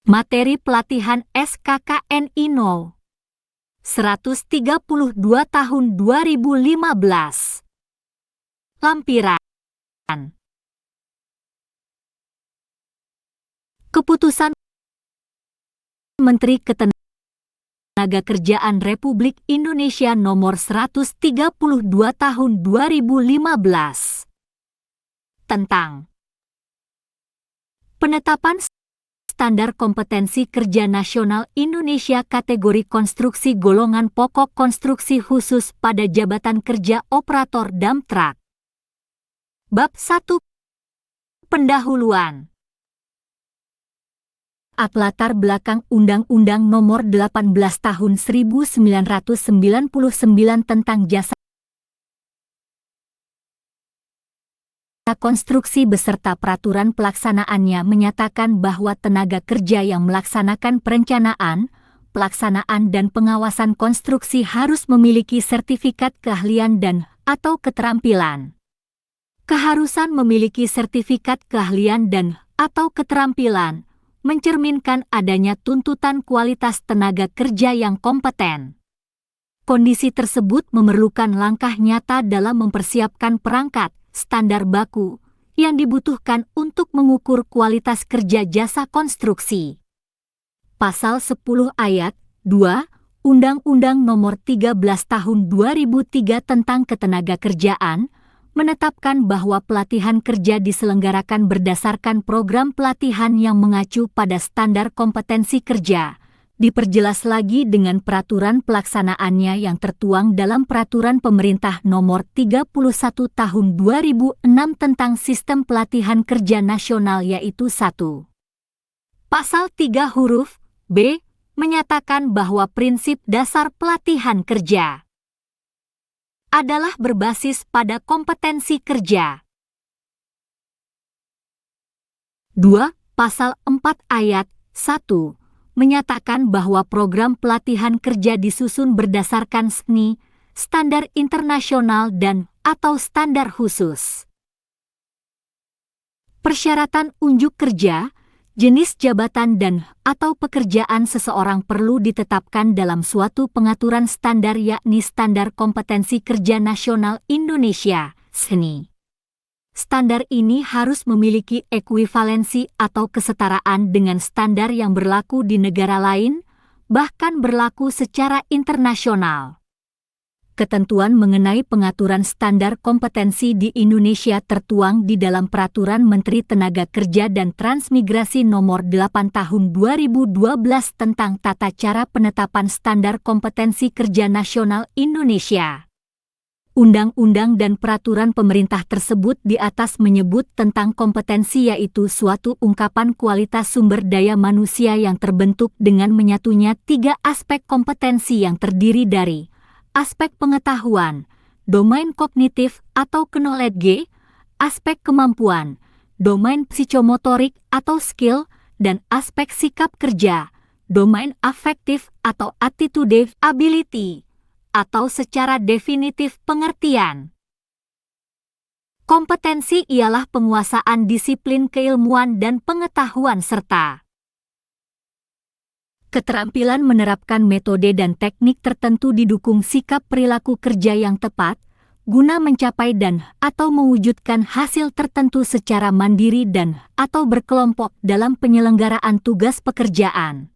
Materi pelatihan SKKNI 132 tahun 2015. Lampiran. Keputusan Menteri Ketenagakerjaan Republik Indonesia Nomor 132 Tahun 2015 tentang penetapan Standar Kompetensi Kerja Nasional Indonesia kategori konstruksi golongan pokok konstruksi khusus pada jabatan kerja operator dump truck. Bab 1. Pendahuluan. Latar belakang Undang-Undang Nomor 18 Tahun 1999 tentang Jasa Konstruksi beserta peraturan pelaksanaannya menyatakan bahwa tenaga kerja yang melaksanakan perencanaan, pelaksanaan dan pengawasan konstruksi harus memiliki sertifikat keahlian dan/atau keterampilan. Keharusan memiliki sertifikat keahlian dan/atau keterampilan mencerminkan adanya tuntutan kualitas tenaga kerja yang kompeten. Kondisi tersebut memerlukan langkah nyata dalam mempersiapkan perangkat standar baku yang dibutuhkan untuk mengukur kualitas kerja jasa konstruksi. Pasal 10 ayat 2 Undang-Undang Nomor 13 Tahun 2003 tentang Ketenagakerjaan menetapkan bahwa pelatihan kerja diselenggarakan berdasarkan program pelatihan yang mengacu pada standar kompetensi kerja. Diperjelas lagi dengan peraturan pelaksanaannya yang tertuang dalam Peraturan Pemerintah Nomor 31 Tahun 2006 tentang Sistem Pelatihan Kerja Nasional yaitu 1. Pasal 3 huruf B menyatakan bahwa prinsip dasar pelatihan kerja adalah berbasis pada kompetensi kerja. 2. Pasal 4 ayat 1 menyatakan bahwa program pelatihan kerja disusun berdasarkan SNI, standar internasional dan/atau standar khusus. Persyaratan unjuk kerja, jenis jabatan dan/atau pekerjaan seseorang perlu ditetapkan dalam suatu pengaturan standar yakni Standar Kompetensi Kerja Nasional Indonesia, SNI. Standar ini harus memiliki ekuivalensi atau kesetaraan dengan standar yang berlaku di negara lain, bahkan berlaku secara internasional. Ketentuan mengenai pengaturan standar kompetensi di Indonesia tertuang di dalam Peraturan Menteri Tenaga Kerja dan Transmigrasi Nomor 8 Tahun 2012 tentang tata cara penetapan standar kompetensi kerja nasional Indonesia. Undang-undang dan peraturan pemerintah tersebut di atas menyebut tentang kompetensi yaitu suatu ungkapan kualitas sumber daya manusia yang terbentuk dengan menyatunya 3 aspek kompetensi yang terdiri dari aspek pengetahuan, domain kognitif atau knowledge, aspek kemampuan, domain psikomotorik atau skill, dan aspek sikap kerja, domain afektif atau attitude ability, atau secara definitif pengertian. Kompetensi ialah penguasaan disiplin keilmuan dan pengetahuan serta keterampilan menerapkan metode dan teknik tertentu didukung sikap perilaku kerja yang tepat, guna mencapai dan/atau mewujudkan hasil tertentu secara mandiri dan/atau berkelompok dalam penyelenggaraan tugas pekerjaan.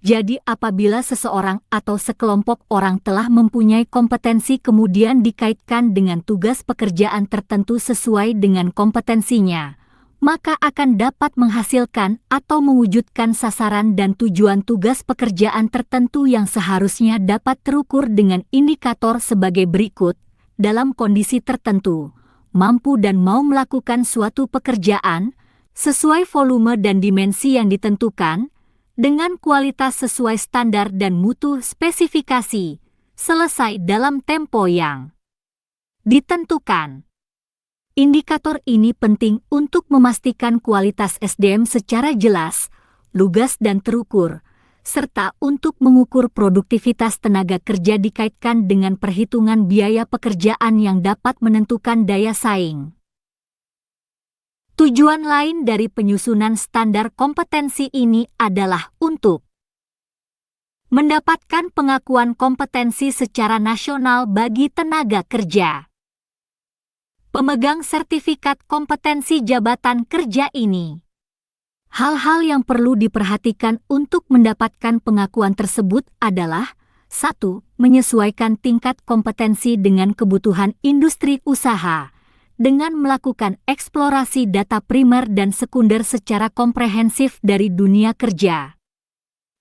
Jadi apabila seseorang atau sekelompok orang telah mempunyai kompetensi kemudian dikaitkan dengan tugas pekerjaan tertentu sesuai dengan kompetensinya, maka akan dapat menghasilkan atau mewujudkan sasaran dan tujuan tugas pekerjaan tertentu yang seharusnya dapat terukur dengan indikator sebagai berikut. Dalam kondisi tertentu, mampu dan mau melakukan suatu pekerjaan sesuai volume dan dimensi yang ditentukan, dengan kualitas sesuai standar dan mutu spesifikasi, selesai dalam tempo yang ditentukan. Indikator ini penting untuk memastikan kualitas SDM secara jelas, lugas dan terukur, serta untuk mengukur produktivitas tenaga kerja dikaitkan dengan perhitungan biaya pekerjaan yang dapat menentukan daya saing. Tujuan lain dari penyusunan standar kompetensi ini adalah untuk mendapatkan pengakuan kompetensi secara nasional bagi tenaga kerja. Pemegang sertifikat kompetensi jabatan kerja ini. Hal-hal yang perlu diperhatikan untuk mendapatkan pengakuan tersebut adalah 1. Menyesuaikan tingkat kompetensi dengan kebutuhan industri usaha dengan melakukan eksplorasi data primer dan sekunder secara komprehensif dari dunia kerja.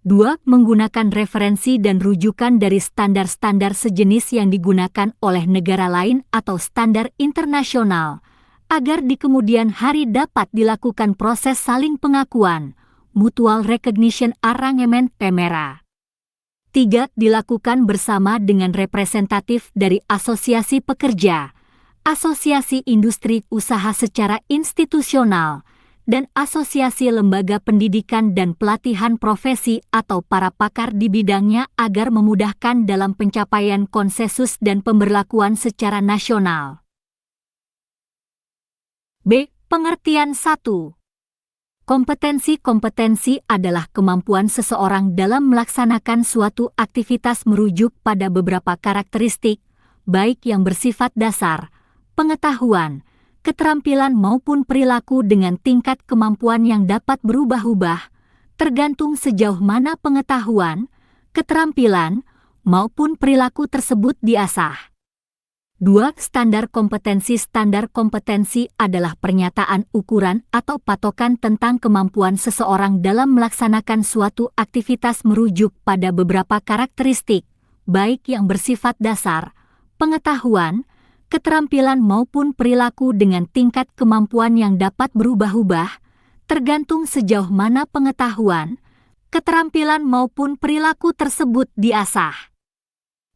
2. Menggunakan referensi dan rujukan dari standar-standar sejenis yang digunakan oleh negara lain atau standar internasional, agar di kemudian hari dapat dilakukan proses saling pengakuan, mutual recognition arrangement (PEMERA). 3. Dilakukan bersama dengan representatif dari asosiasi pekerja, asosiasi industri usaha secara institusional, dan asosiasi lembaga pendidikan dan pelatihan profesi atau para pakar di bidangnya agar memudahkan dalam pencapaian konsensus dan pemberlakuan secara nasional. B. Pengertian 1. Kompetensi adalah kemampuan seseorang dalam melaksanakan suatu aktivitas merujuk pada beberapa karakteristik, baik yang bersifat dasar, pengetahuan, keterampilan maupun perilaku dengan tingkat kemampuan yang dapat berubah-ubah, tergantung sejauh mana pengetahuan, keterampilan, maupun perilaku tersebut diasah. 2. Standar kompetensi adalah pernyataan ukuran atau patokan tentang kemampuan seseorang dalam melaksanakan suatu aktivitas merujuk pada beberapa karakteristik, baik yang bersifat dasar, pengetahuan, keterampilan maupun perilaku dengan tingkat kemampuan yang dapat berubah-ubah, tergantung sejauh mana pengetahuan, keterampilan maupun perilaku tersebut diasah.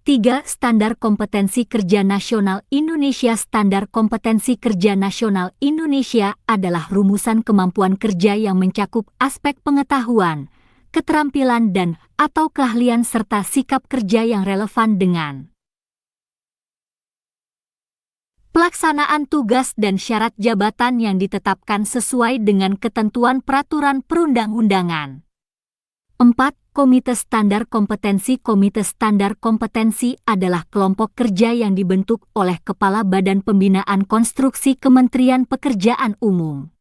3. Standar Kompetensi Kerja Nasional Indonesia. Standar Kompetensi Kerja Nasional Indonesia adalah rumusan kemampuan kerja yang mencakup aspek pengetahuan, keterampilan dan/atau keahlian serta sikap kerja yang relevan dengan pelaksanaan tugas dan syarat jabatan yang ditetapkan sesuai dengan ketentuan peraturan perundang-undangan. 4. Komite Standar Kompetensi. Komite Standar Kompetensi adalah kelompok kerja yang dibentuk oleh Kepala Badan Pembinaan Konstruksi Kementerian Pekerjaan Umum.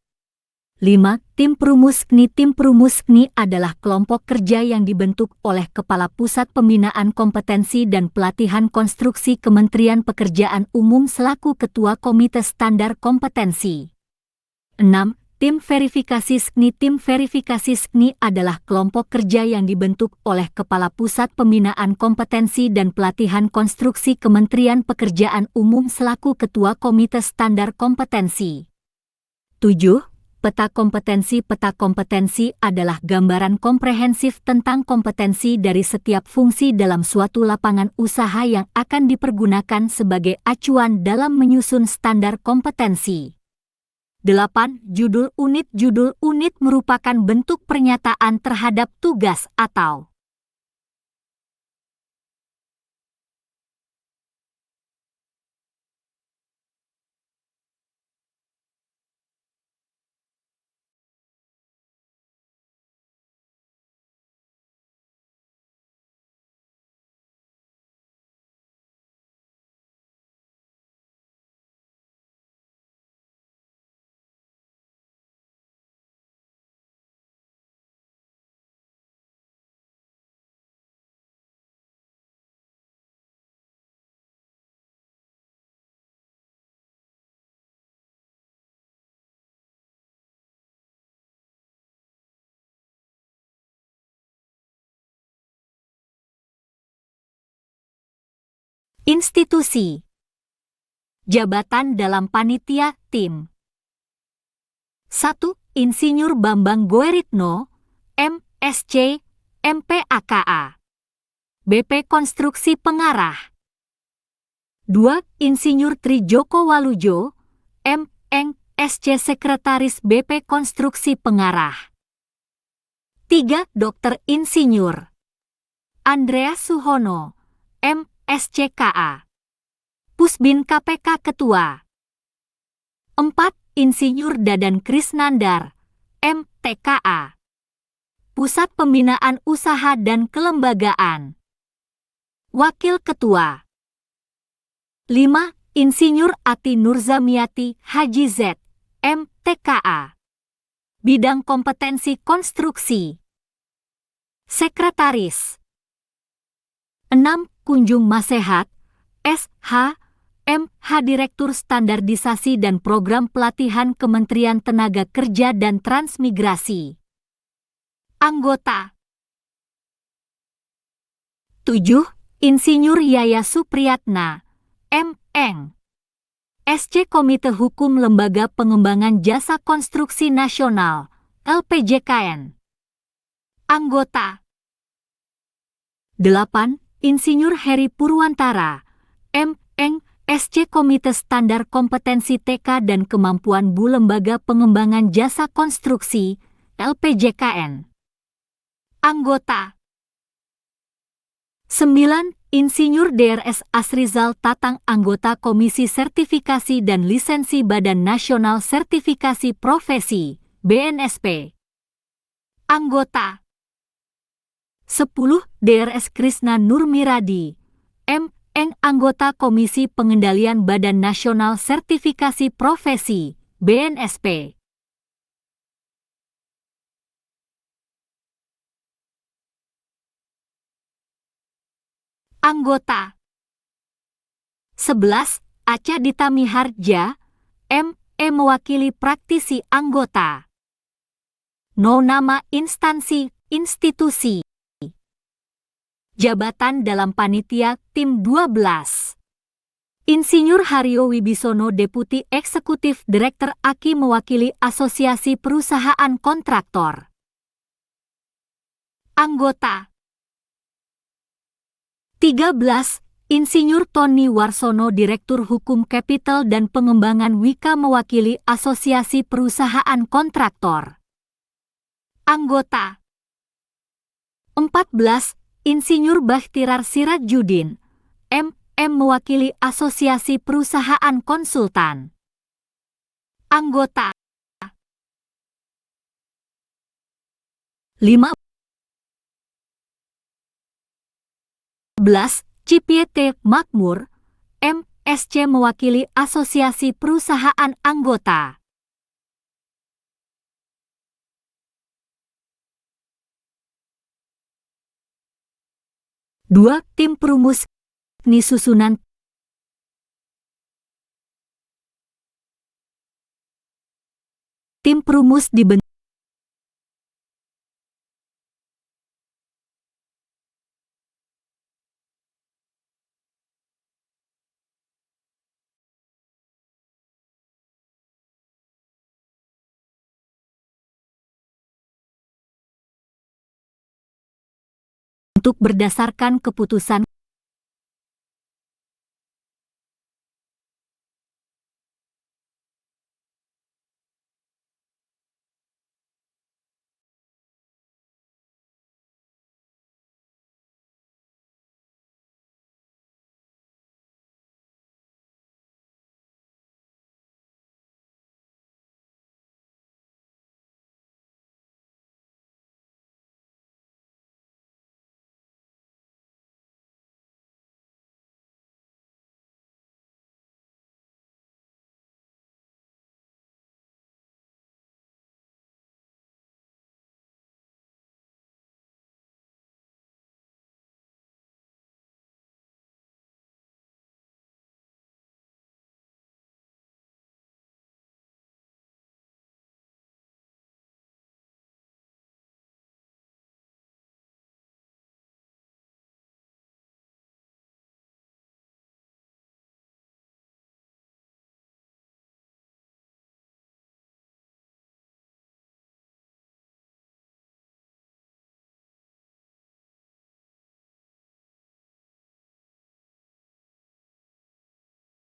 5. Tim Perumus KNI. Tim Perumus KNI adalah kelompok kerja yang dibentuk oleh Kepala Pusat Pembinaan Kompetensi dan Pelatihan Konstruksi Kementerian Pekerjaan Umum selaku Ketua Komite Standar Kompetensi. 6. Tim Verifikasi SKNI. Tim Verifikasi SKNI adalah kelompok kerja yang dibentuk oleh Kepala Pusat Pembinaan Kompetensi dan Pelatihan Konstruksi Kementerian Pekerjaan Umum selaku Ketua Komite Standar Kompetensi. 7. Peta kompetensi. Peta kompetensi adalah gambaran komprehensif tentang kompetensi dari setiap fungsi dalam suatu lapangan usaha yang akan dipergunakan sebagai acuan dalam menyusun standar kompetensi. 8. Judul unit. Judul unit merupakan bentuk pernyataan terhadap tugas atau institusi. Jabatan dalam panitia tim. 1. Insinyur Bambang Gueritno, M.Sc, MPAKA, BP Konstruksi Pengarah. 2. Insinyur Tri Joko Walujo, M.Eng, SC Sekretaris BP Konstruksi Pengarah. 3. Dr. Insinyur Andreas Suhono, M.SCKA, Pusbin KPK Ketua. 4. Insinyur Dadan Krisnandar, MTKA. Pusat Pembinaan Usaha dan Kelembagaan. Wakil Ketua. 5. Insinyur Ati Nurzamiati Haji Z, MTKA. Bidang Kompetensi Konstruksi. Sekretaris. 6. Kunjung Masehat, SH, MH Direktur Standarisasi dan Program Pelatihan Kementerian Tenaga Kerja dan Transmigrasi. Anggota. 7. Insinyur Yaya Supriyatna, M.Eng. SC Komite Hukum Lembaga Pengembangan Jasa Konstruksi Nasional, LPJKN. Anggota. 8. Insinyur Heri Purwantara, M.Eng. SC Komite Standar Kompetensi TK dan Kemampuan Bu Lembaga Pengembangan Jasa Konstruksi, LPJKN. Anggota. 9. Insinyur Drs. Asrizal Tatang Anggota Komisi Sertifikasi dan Lisensi Badan Nasional Sertifikasi Profesi, BNSP. Anggota. 10. Drs. Krisna Nurmiradi, M.Eng. Anggota Komisi Pengendalian Badan Nasional Sertifikasi Profesi, BNSP. Anggota. 11. Acha Dita Miharja, M.E. Mewakili praktisi anggota. No nama instansi, institusi. Jabatan dalam panitia tim 12. Insinyur Haryo Wibisono Deputi Eksekutif Direktur AKI mewakili Asosiasi Perusahaan Kontraktor. Anggota. 13. Insinyur Tony Warsono Direktur Hukum Kapital dan Pengembangan Wika mewakili Asosiasi Perusahaan Kontraktor. Anggota. 14. Insinyur Bakhtiar Sirajudin, M.M. mewakili Asosiasi Perusahaan Konsultan. Anggota. 15. Cipiete Makmur, M.Sc. mewakili Asosiasi Perusahaan Anggota. Dua. Tim Perumus Ni Susunan Tim Perumus dibentuk berdasarkan keputusan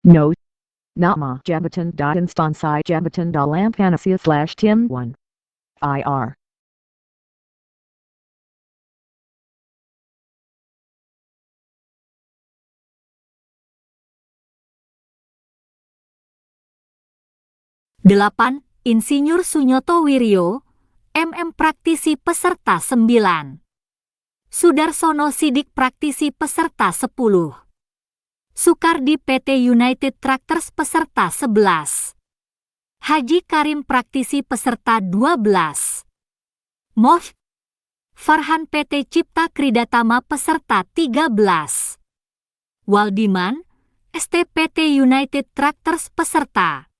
No. Nama Jabatan Instansai Jabatan dalam Panacea/Tim 1. IR. 8. Insinyur Sunyoto Wiryo, MM praktisi peserta 9. Sudarsono Sidik praktisi peserta 10. Sukardi PT United Tractors peserta 11. Haji Karim praktisi peserta 12. Moh Farhan PT Cipta Kridatama peserta 13. Waldiman ST PT United Tractors peserta.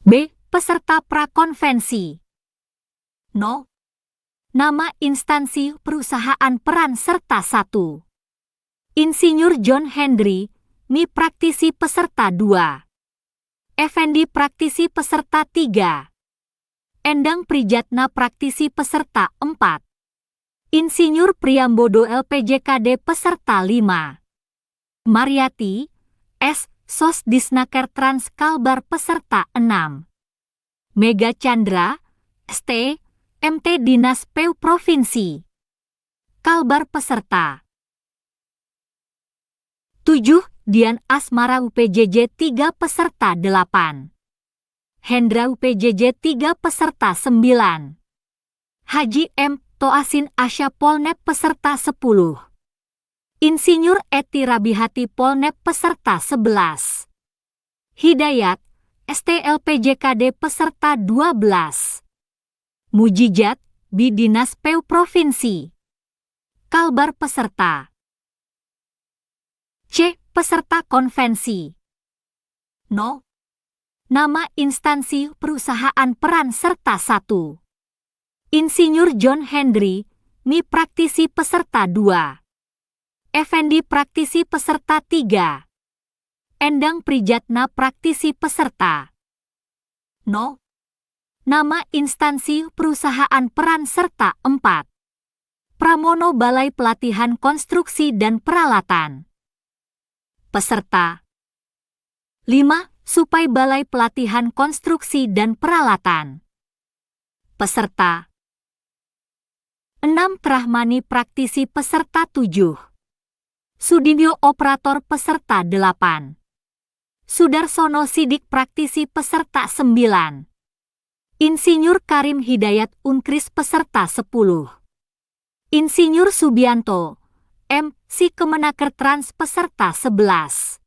B. Peserta prakonvensi. 0. Nama instansi perusahaan peran serta 1. Insinyur John Henry, Mi praktisi peserta 2. Effendi praktisi peserta 3. Endang Prijatna praktisi peserta 4. Insinyur Priambodo LPJKD peserta 5. Mariati S. Sosdisnaker Trans Kalbar peserta 6. Mega Chandra ST MT Dinas PU Provinsi Kalbar peserta 7. Dian Asmara UPJJ 3 peserta 8. Hendra UPJJ 3 peserta 9. Haji M. Toasin Asya Polnep peserta 10. Insinyur Eti Rabihati Polnep peserta 11. Hidayat STLPJKD peserta 12. Mujijat Bi Dinas PU Provinsi Kalbar peserta. C. Peserta konvensi. 0. Nama instansi perusahaan peran serta 1. Insinyur John Henry, Mi praktisi peserta 2. Effendi praktisi peserta 3. Endang Prijatna praktisi peserta 0. Nama instansi perusahaan peran serta 4. Pramono Balai Pelatihan Konstruksi dan Peralatan peserta 5. Supai Balai Pelatihan Konstruksi dan Peralatan peserta 6. Trahmani praktisi peserta 7. Sudibyo operator peserta 8. Sudarsono Sidik praktisi peserta 9. Insinyur Karim Hidayat Unkris peserta 10. Insinyur Subianto M. Si Kemenaker Trans peserta 11.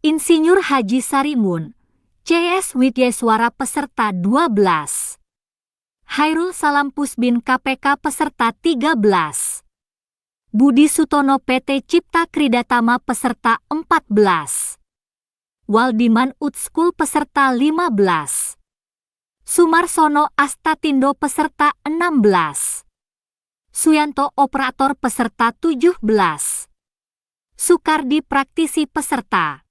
Insinyur Haji Sarimun CS Widyaswara peserta 12. Hairul Salam Pusbin KPK peserta 13. Budi Sutono PT Cipta Kridatama peserta 14. Waldiman Utskul peserta 15. Sumarsono Astatindo peserta 16. Suyanto Operator peserta 17. Sukardi Praktisi peserta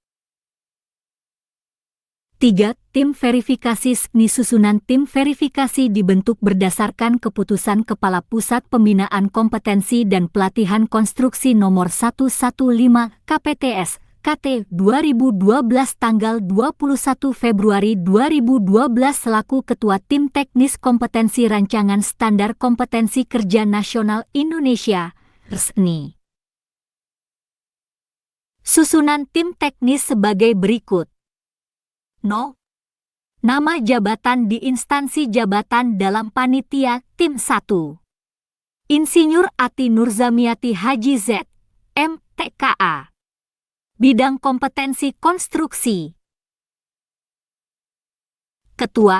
3. Tim verifikasi SKNI. Susunan tim verifikasi dibentuk berdasarkan keputusan Kepala Pusat Pembinaan Kompetensi dan Pelatihan Konstruksi Nomor 115 KPTS KT 2012 tanggal 21 Februari 2012 selaku Ketua Tim Teknis Kompetensi Rancangan Standar Kompetensi Kerja Nasional Indonesia (SKNI). Susunan tim teknis sebagai berikut. No. Nama jabatan di instansi jabatan dalam panitia tim 1. Insinyur Ati Nurzamiati Haji Z, M.Tka. Bidang kompetensi konstruksi. Ketua.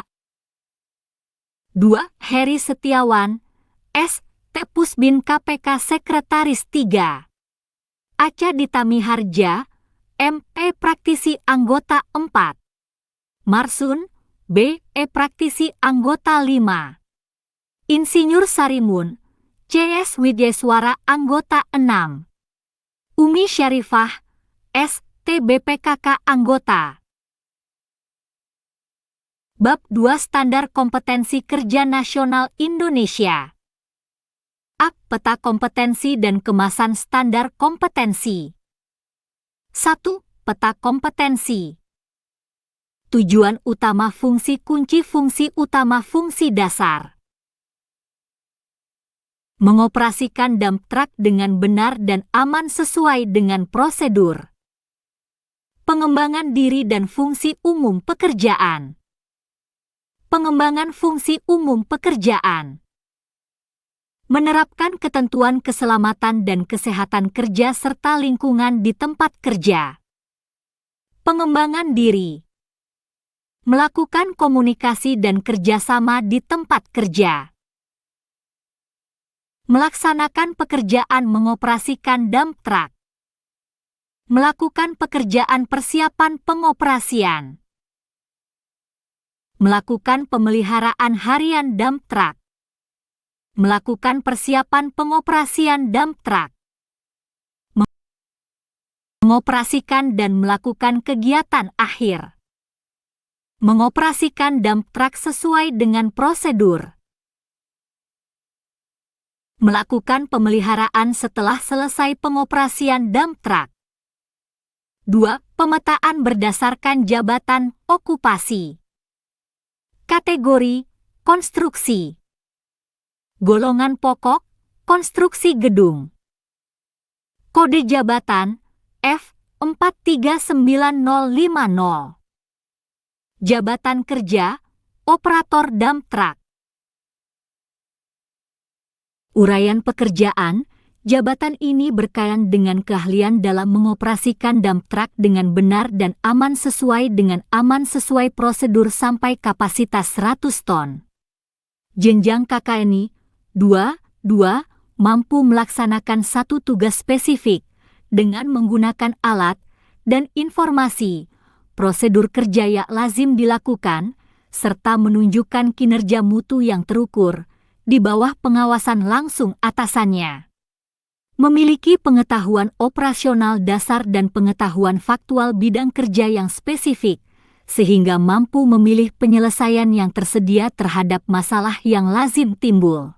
2. Heri Setiawan, S. T. Pusbin KPK Sekretaris 3. Aca Dita Miharja, M.E. Praktisi Anggota 4. Marsun, B.E. Praktisi Anggota 5. Insinyur Sarimun, C.S. Widyaswara Anggota 6. Umi Syarifah, S.T. BPKK Anggota. Bab 2 Standar Kompetensi Kerja Nasional Indonesia. A. Peta kompetensi dan kemasan standar kompetensi. 1. Peta kompetensi. Tujuan utama fungsi kunci fungsi utama fungsi dasar. Mengoperasikan dump truck dengan benar dan aman sesuai dengan prosedur. Pengembangan diri dan fungsi umum pekerjaan. Pengembangan fungsi umum pekerjaan. Menerapkan ketentuan keselamatan dan kesehatan kerja serta lingkungan di tempat kerja. Pengembangan diri. Melakukan komunikasi dan kerjasama di tempat kerja. Melaksanakan pekerjaan mengoperasikan dump truck. Melakukan pekerjaan persiapan pengoperasian. Melakukan pemeliharaan harian dump truck. Melakukan persiapan pengoperasian dump truck. Mengoperasikan dan melakukan kegiatan akhir. Mengoperasikan dump truck sesuai dengan prosedur. Melakukan pemeliharaan setelah selesai pengoperasian dump truck. 2. Pemetaan berdasarkan jabatan okupasi. Kategori konstruksi. Golongan pokok konstruksi gedung. Kode jabatan F439050. Jabatan kerja, operator dump truck. Uraian pekerjaan, jabatan ini berkaitan dengan keahlian dalam mengoperasikan dump truck dengan benar dan aman sesuai prosedur sampai kapasitas 100 ton. Jenjang KKNI 2 mampu melaksanakan satu tugas spesifik dengan menggunakan alat dan informasi. Prosedur kerja yang lazim dilakukan, serta menunjukkan kinerja mutu yang terukur, di bawah pengawasan langsung atasannya. Memiliki pengetahuan operasional dasar dan pengetahuan faktual bidang kerja yang spesifik, sehingga mampu memilih penyelesaian yang tersedia terhadap masalah yang lazim timbul.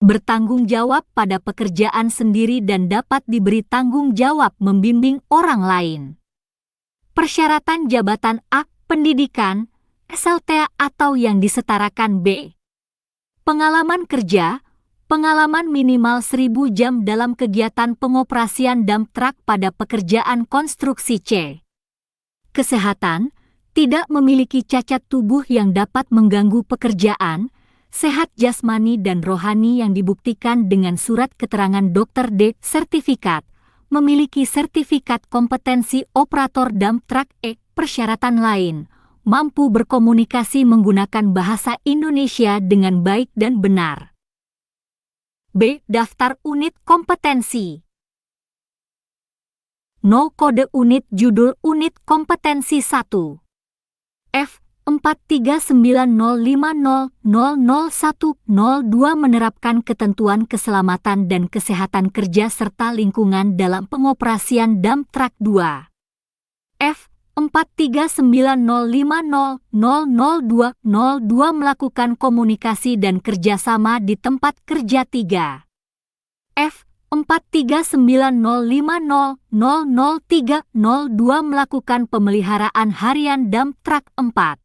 Bertanggung jawab pada pekerjaan sendiri dan dapat diberi tanggung jawab membimbing orang lain. Persyaratan jabatan A. Pendidikan, SLTA atau yang disetarakan B. Pengalaman kerja, pengalaman minimal 1000 jam dalam kegiatan pengoperasian dump truck pada pekerjaan konstruksi C. Kesehatan, tidak memiliki cacat tubuh yang dapat mengganggu pekerjaan, sehat jasmani dan rohani yang dibuktikan dengan surat keterangan dokter D. Sertifikat, memiliki sertifikat kompetensi operator dump truck E. Persyaratan lain, mampu berkomunikasi menggunakan bahasa Indonesia dengan baik dan benar. B. Daftar unit kompetensi. No kode unit judul unit kompetensi 1. F. F439050000102 menerapkan ketentuan keselamatan dan kesehatan kerja serta lingkungan dalam pengoperasian dump truck 2. F4390500002 melakukan komunikasi dan kerjasama di tempat kerja 3. F439050000302 melakukan pemeliharaan harian dump truck 4.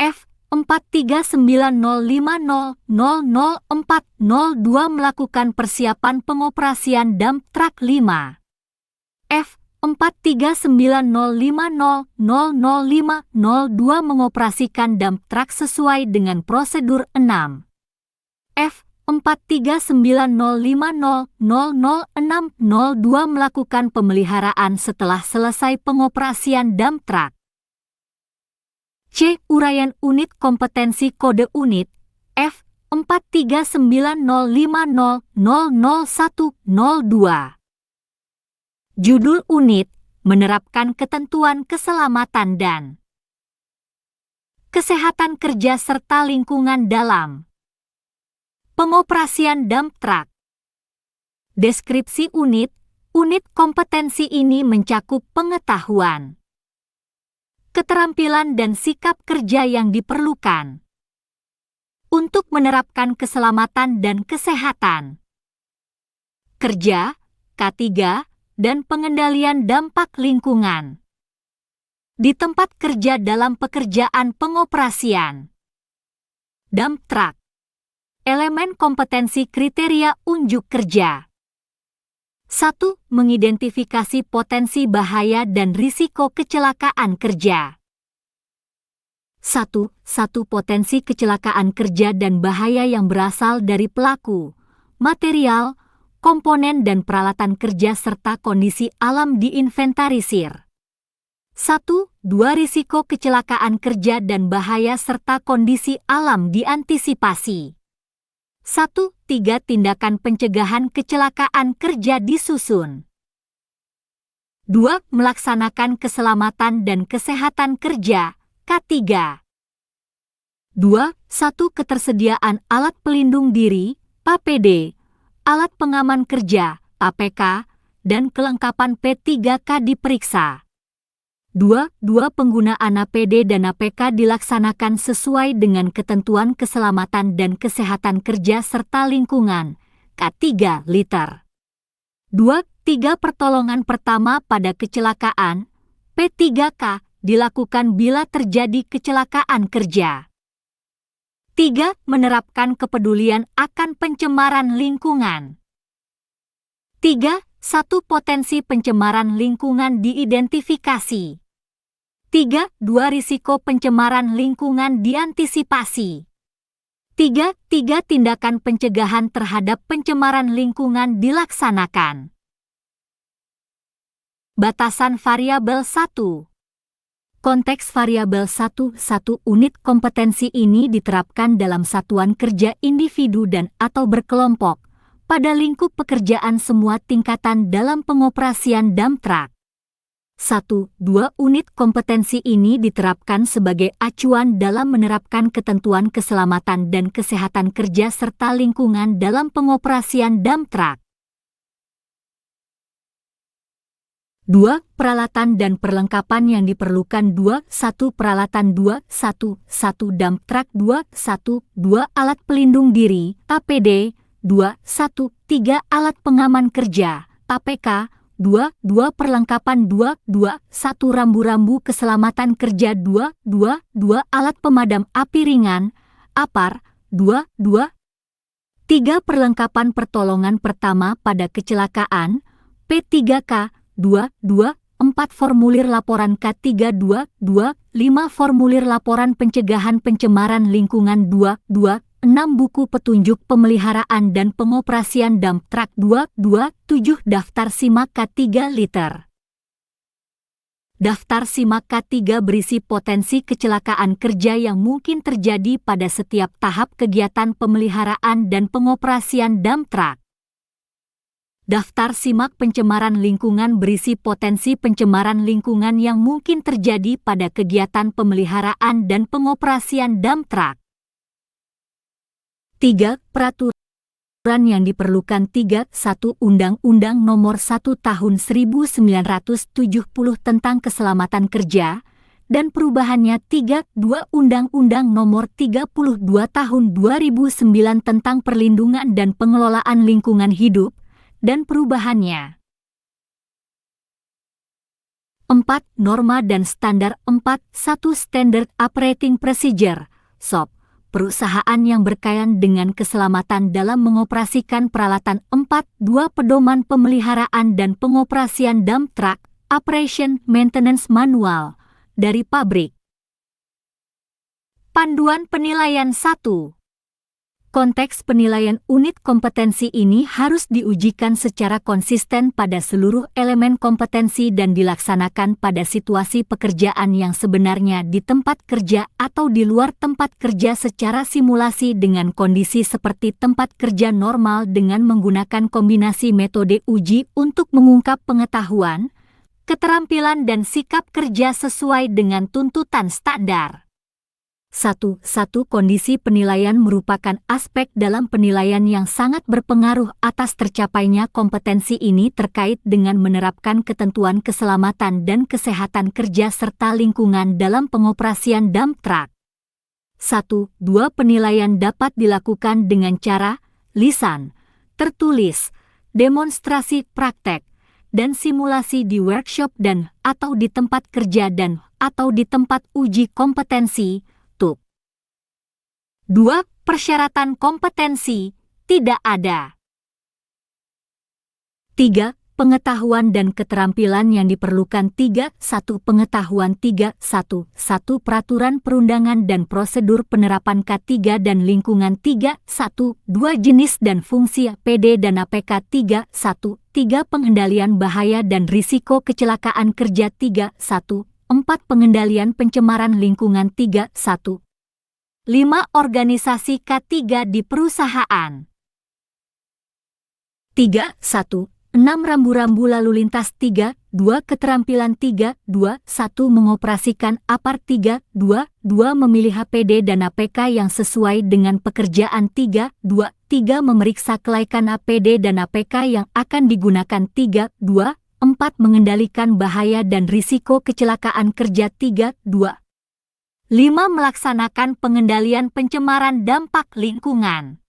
F439050000402 melakukan persiapan pengoperasian dump truck 5. F439050000502 mengoperasikan dump truck sesuai dengan prosedur 6. F439050000602 melakukan pemeliharaan setelah selesai pengoperasian dump truck. C. Uraian unit kompetensi kode unit F439050000102. Judul unit menerapkan ketentuan keselamatan dan kesehatan kerja serta lingkungan dalam pengoperasian dump truck. Deskripsi unit kompetensi ini mencakup pengetahuan, keterampilan dan sikap kerja yang diperlukan untuk menerapkan keselamatan dan kesehatan kerja, K3, dan pengendalian dampak lingkungan di tempat kerja dalam pekerjaan pengoperasian dump truck. Elemen kompetensi kriteria unjuk kerja. 1. Mengidentifikasi potensi bahaya dan risiko kecelakaan kerja. 1. Potensi kecelakaan kerja dan bahaya yang berasal dari pelaku, material, komponen dan peralatan kerja serta kondisi alam diinventarisir. 1. 2. Risiko kecelakaan kerja dan bahaya serta kondisi alam diantisipasi. 1. 3. Tindakan pencegahan kecelakaan kerja disusun. 2. Melaksanakan keselamatan dan kesehatan kerja, K3. 2. 1. Ketersediaan alat pelindung diri, APD, alat pengaman kerja, APK, dan kelengkapan P3K diperiksa. 2. Penggunaan APD dan APK dilaksanakan sesuai dengan ketentuan keselamatan dan kesehatan kerja serta lingkungan, K3 liter. 2. Pertolongan pertama pada kecelakaan, P3K, dilakukan bila terjadi kecelakaan kerja. 3. Menerapkan kepedulian akan pencemaran lingkungan. 3. 1. Potensi pencemaran lingkungan diidentifikasi. 3. Risiko pencemaran lingkungan diantisipasi. 3. Tindakan pencegahan terhadap pencemaran lingkungan dilaksanakan. Batasan variabel 1. Konteks variabel 1. Unit kompetensi ini diterapkan dalam satuan kerja individu dan atau berkelompok pada lingkup pekerjaan semua tingkatan dalam pengoperasian dump truck. 1. 2. Unit kompetensi ini diterapkan sebagai acuan dalam menerapkan ketentuan keselamatan dan kesehatan kerja serta lingkungan dalam pengoperasian dump truck. 2. Peralatan dan perlengkapan yang diperlukan 2. 1. Peralatan 2. 1. Dump truck 2. 1. Alat pelindung diri, APD 2. 1. 3. Alat pengaman kerja, APK 2. Perlengkapan 2. 1. Rambu-rambu keselamatan kerja 2. Alat pemadam api ringan, APAR 2. 3. Perlengkapan pertolongan pertama pada kecelakaan, P3K 2. 4. Formulir laporan K3 2. 5. Formulir laporan pencegahan pencemaran lingkungan 2. 6. Buku petunjuk pemeliharaan dan pengoperasian dump truck 2. 7. Daftar simak K3 liter. Daftar simak K3 berisi potensi kecelakaan kerja yang mungkin terjadi pada setiap tahap kegiatan pemeliharaan dan pengoperasian dump truck. Daftar simak pencemaran lingkungan berisi potensi pencemaran lingkungan yang mungkin terjadi pada kegiatan pemeliharaan dan pengoperasian dump truck. 3. Peraturan yang diperlukan 1 Undang-Undang Nomor 1 Tahun 1970 tentang Keselamatan Kerja dan perubahannya 2 Undang-Undang Nomor 32 Tahun 2009 tentang Perlindungan dan Pengelolaan Lingkungan Hidup dan perubahannya. 4. Norma dan Standar 4. 1 Standard Operating Procedure (SOP) perusahaan yang berkaitan dengan keselamatan dalam mengoperasikan peralatan. 4. 2 Pedoman pemeliharaan dan pengoperasian dump truck Operation Maintenance Manual dari pabrik. Panduan penilaian 1. Konteks penilaian unit kompetensi ini harus diujikan secara konsisten pada seluruh elemen kompetensi dan dilaksanakan pada situasi pekerjaan yang sebenarnya di tempat kerja atau di luar tempat kerja secara simulasi dengan kondisi seperti tempat kerja normal dengan menggunakan kombinasi metode uji untuk mengungkap pengetahuan, keterampilan dan sikap kerja sesuai dengan tuntutan standar. 1. Kondisi penilaian merupakan aspek dalam penilaian yang sangat berpengaruh atas tercapainya kompetensi ini terkait dengan menerapkan ketentuan keselamatan dan kesehatan kerja serta lingkungan dalam pengoperasian dump truck. 1. 2 Penilaian dapat dilakukan dengan cara lisan, tertulis, demonstrasi praktek, dan simulasi di workshop dan atau di tempat kerja dan atau di tempat uji kompetensi. 2. Persyaratan kompetensi tidak ada. 3. Pengetahuan dan keterampilan yang diperlukan. 1 Pengetahuan. 1 Peraturan perundangan dan prosedur penerapan K3 dan lingkungan. 1 2 Jenis dan fungsi APD dan APK. 3 Pengendalian bahaya dan risiko kecelakaan kerja. 4 Pengendalian pencemaran lingkungan. 5 Organisasi K3 di perusahaan. 3 1 6 Rambu-rambu lalu lintas. 2 Keterampilan. 1 Mengoperasikan APAR. 2 Memilih HPD dan APK yang sesuai dengan pekerjaan. 3 Memeriksa kelaikan APD dan APK yang akan digunakan. 4 Mengendalikan bahaya dan risiko kecelakaan kerja. 5 Melaksanakan pengendalian pencemaran dampak lingkungan.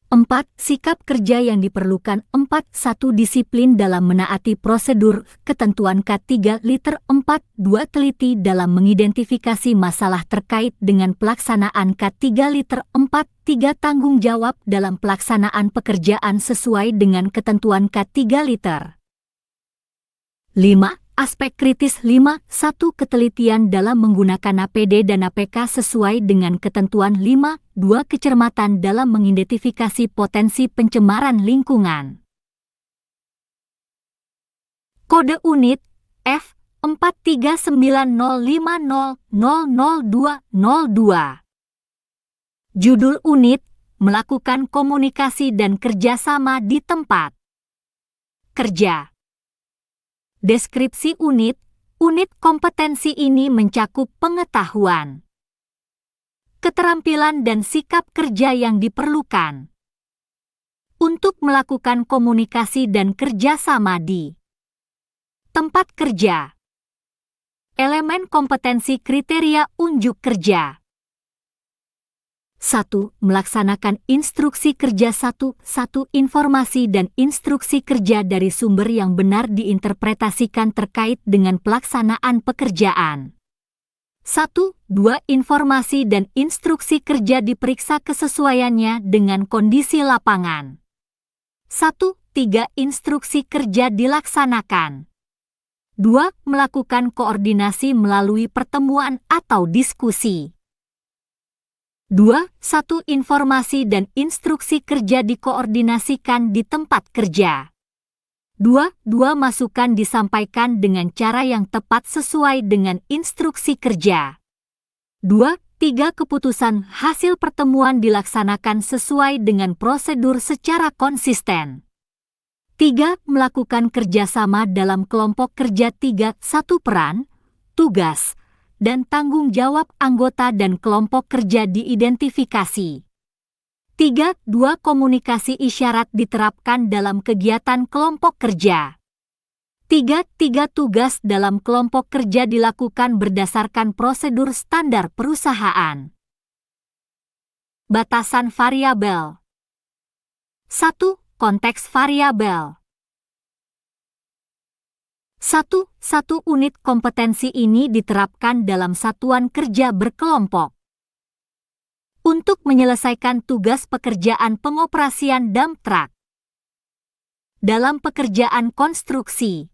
4 Sikap kerja yang diperlukan. 1 Disiplin dalam menaati prosedur, ketentuan K3 liter. 4 2 Teliti dalam mengidentifikasi masalah terkait dengan pelaksanaan K3 liter. 4 3 Tanggung jawab dalam pelaksanaan pekerjaan sesuai dengan ketentuan K3 liter. 5 Aspek kritis. 1 Ketelitian dalam menggunakan APD dan APK sesuai dengan ketentuan. 5 2 Kecermatan dalam mengidentifikasi potensi pencemaran lingkungan. Kode unit F 43905000202. Judul unit Melakukan komunikasi dan kerjasama di tempat kerja. Deskripsi unit kompetensi ini mencakup pengetahuan, keterampilan dan sikap kerja yang diperlukan untuk melakukan komunikasi dan kerjasama di tempat kerja. Elemen kompetensi kriteria unjuk kerja. 1. Melaksanakan instruksi kerja. 1 Informasi dan instruksi kerja dari sumber yang benar diinterpretasikan terkait dengan pelaksanaan pekerjaan. 1 2 Informasi dan instruksi kerja diperiksa kesesuaiannya dengan kondisi lapangan. 1 3 Instruksi kerja dilaksanakan. 2 Melakukan koordinasi melalui pertemuan atau diskusi. 2 1 Informasi dan instruksi kerja dikoordinasikan di tempat kerja. 2 Masukan disampaikan dengan cara yang tepat sesuai dengan instruksi kerja. 2 3 Keputusan hasil pertemuan dilaksanakan sesuai dengan prosedur secara konsisten. 3. Melakukan kerjasama dalam kelompok kerja. 3. 1. Peran, tugas, dan tanggung jawab anggota dan kelompok kerja diidentifikasi. 3. 2. Komunikasi isyarat diterapkan dalam kegiatan kelompok kerja. 3. Tugas dalam kelompok kerja dilakukan berdasarkan prosedur standar perusahaan. Batasan variabel. 1. Konteks variabel. 1. Satu unit kompetensi ini diterapkan dalam satuan kerja berkelompok untuk menyelesaikan tugas pekerjaan pengoperasian dump truck. Dalam pekerjaan konstruksi,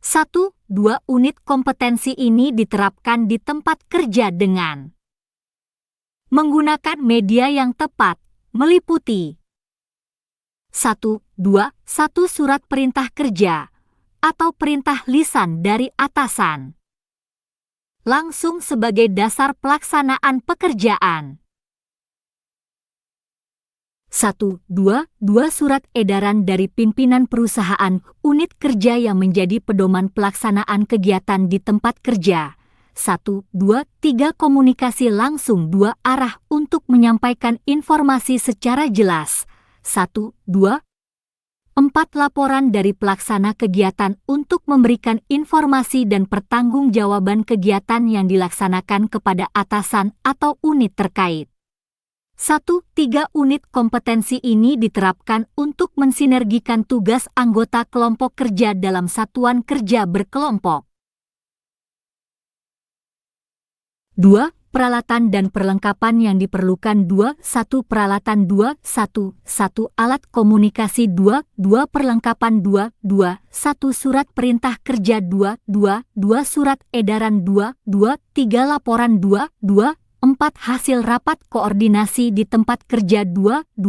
1. 2 unit kompetensi ini diterapkan di tempat kerja dengan menggunakan media yang tepat, meliputi 1. 2. 1 surat perintah kerja atau perintah lisan dari atasan langsung sebagai dasar pelaksanaan pekerjaan. 1. 2 surat edaran dari pimpinan perusahaan unit kerja yang menjadi pedoman pelaksanaan kegiatan di tempat kerja. 1. 2 3 komunikasi langsung 2 arah untuk menyampaikan informasi secara jelas. 1. 2 4 laporan dari pelaksana kegiatan untuk memberikan informasi dan pertanggungjawaban kegiatan yang dilaksanakan kepada atasan atau unit terkait. 1. 3 unit kompetensi ini diterapkan untuk mensinergikan tugas anggota kelompok kerja dalam satuan kerja berkelompok. 2. Peralatan dan perlengkapan yang diperlukan. 2. 1 peralatan. 2. 1 alat komunikasi. 2 perlengkapan. 2 1 surat perintah kerja. 2 surat edaran. 2 3 laporan. 2 4 hasil rapat koordinasi di tempat kerja. 2 5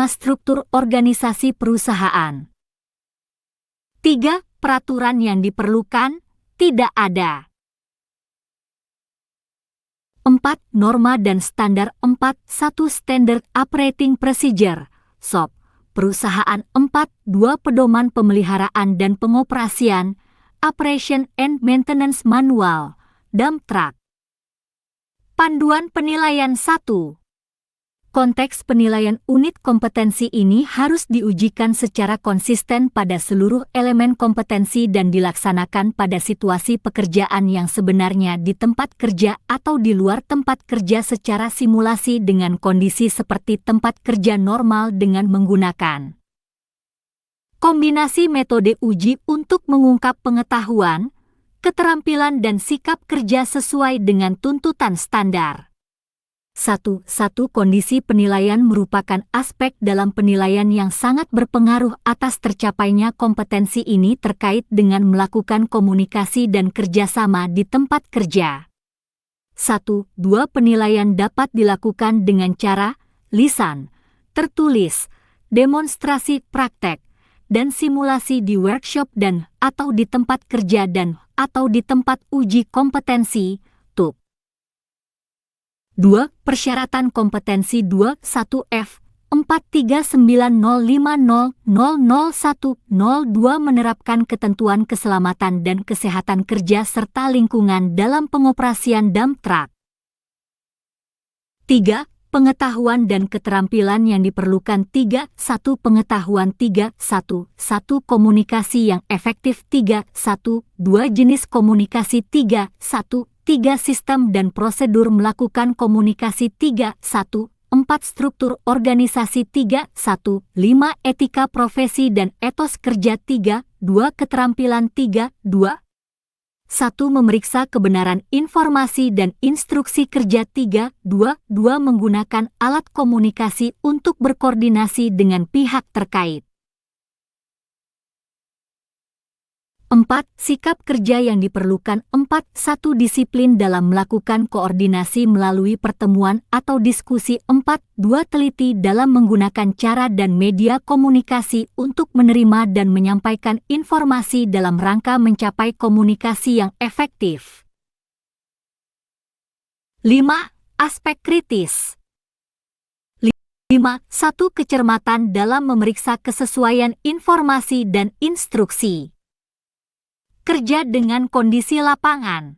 struktur organisasi perusahaan. 3 peraturan yang diperlukan tidak ada. 4. Norma dan standar. 4. 1 Standard Operating Procedure (SOP) perusahaan. 4. 2 Pedoman pemeliharaan dan pengoperasian Operation and Maintenance Manual dump truck. Panduan penilaian. 1. Konteks penilaian unit kompetensi ini harus diujikan secara konsisten pada seluruh elemen kompetensi dan dilaksanakan pada situasi pekerjaan yang sebenarnya di tempat kerja atau di luar tempat kerja secara simulasi dengan kondisi seperti tempat kerja normal dengan menggunakan kombinasi metode uji untuk mengungkap pengetahuan, keterampilan dan sikap kerja sesuai dengan tuntutan standar. 1. Kondisi penilaian merupakan aspek dalam penilaian yang sangat berpengaruh atas tercapainya kompetensi ini terkait dengan melakukan komunikasi dan kerjasama di tempat kerja. 1. 2 Penilaian dapat dilakukan dengan cara lisan, tertulis, demonstrasi praktek, dan simulasi di workshop dan atau di tempat kerja dan atau di tempat uji kompetensi, TUP. 2. Persyaratan kompetensi. 2 1 F 43905000102 menerapkan ketentuan keselamatan dan kesehatan kerja serta lingkungan dalam pengoperasian dump truck. 3. Pengetahuan dan keterampilan yang diperlukan. 3 1 Pengetahuan. 3 1 Komunikasi yang efektif. 3 1 2 Jenis komunikasi. 3 1 3 Sistem dan prosedur melakukan komunikasi. 3 1 4 Struktur organisasi. 3 1 5 Etika profesi dan etos kerja. 3 2 Keterampilan. 3 2 1 Memeriksa kebenaran informasi dan instruksi kerja. 3 2 Menggunakan alat komunikasi untuk berkoordinasi dengan pihak terkait. 4. Sikap kerja yang diperlukan. 4 1 Disiplin dalam melakukan koordinasi melalui pertemuan atau diskusi. 4 2 Teliti dalam menggunakan cara dan media komunikasi untuk menerima dan menyampaikan informasi dalam rangka mencapai komunikasi yang efektif. 5. Aspek kritis. 5 5.1 Kecermatan dalam memeriksa kesesuaian informasi dan instruksi. Kerja dengan kondisi lapangan.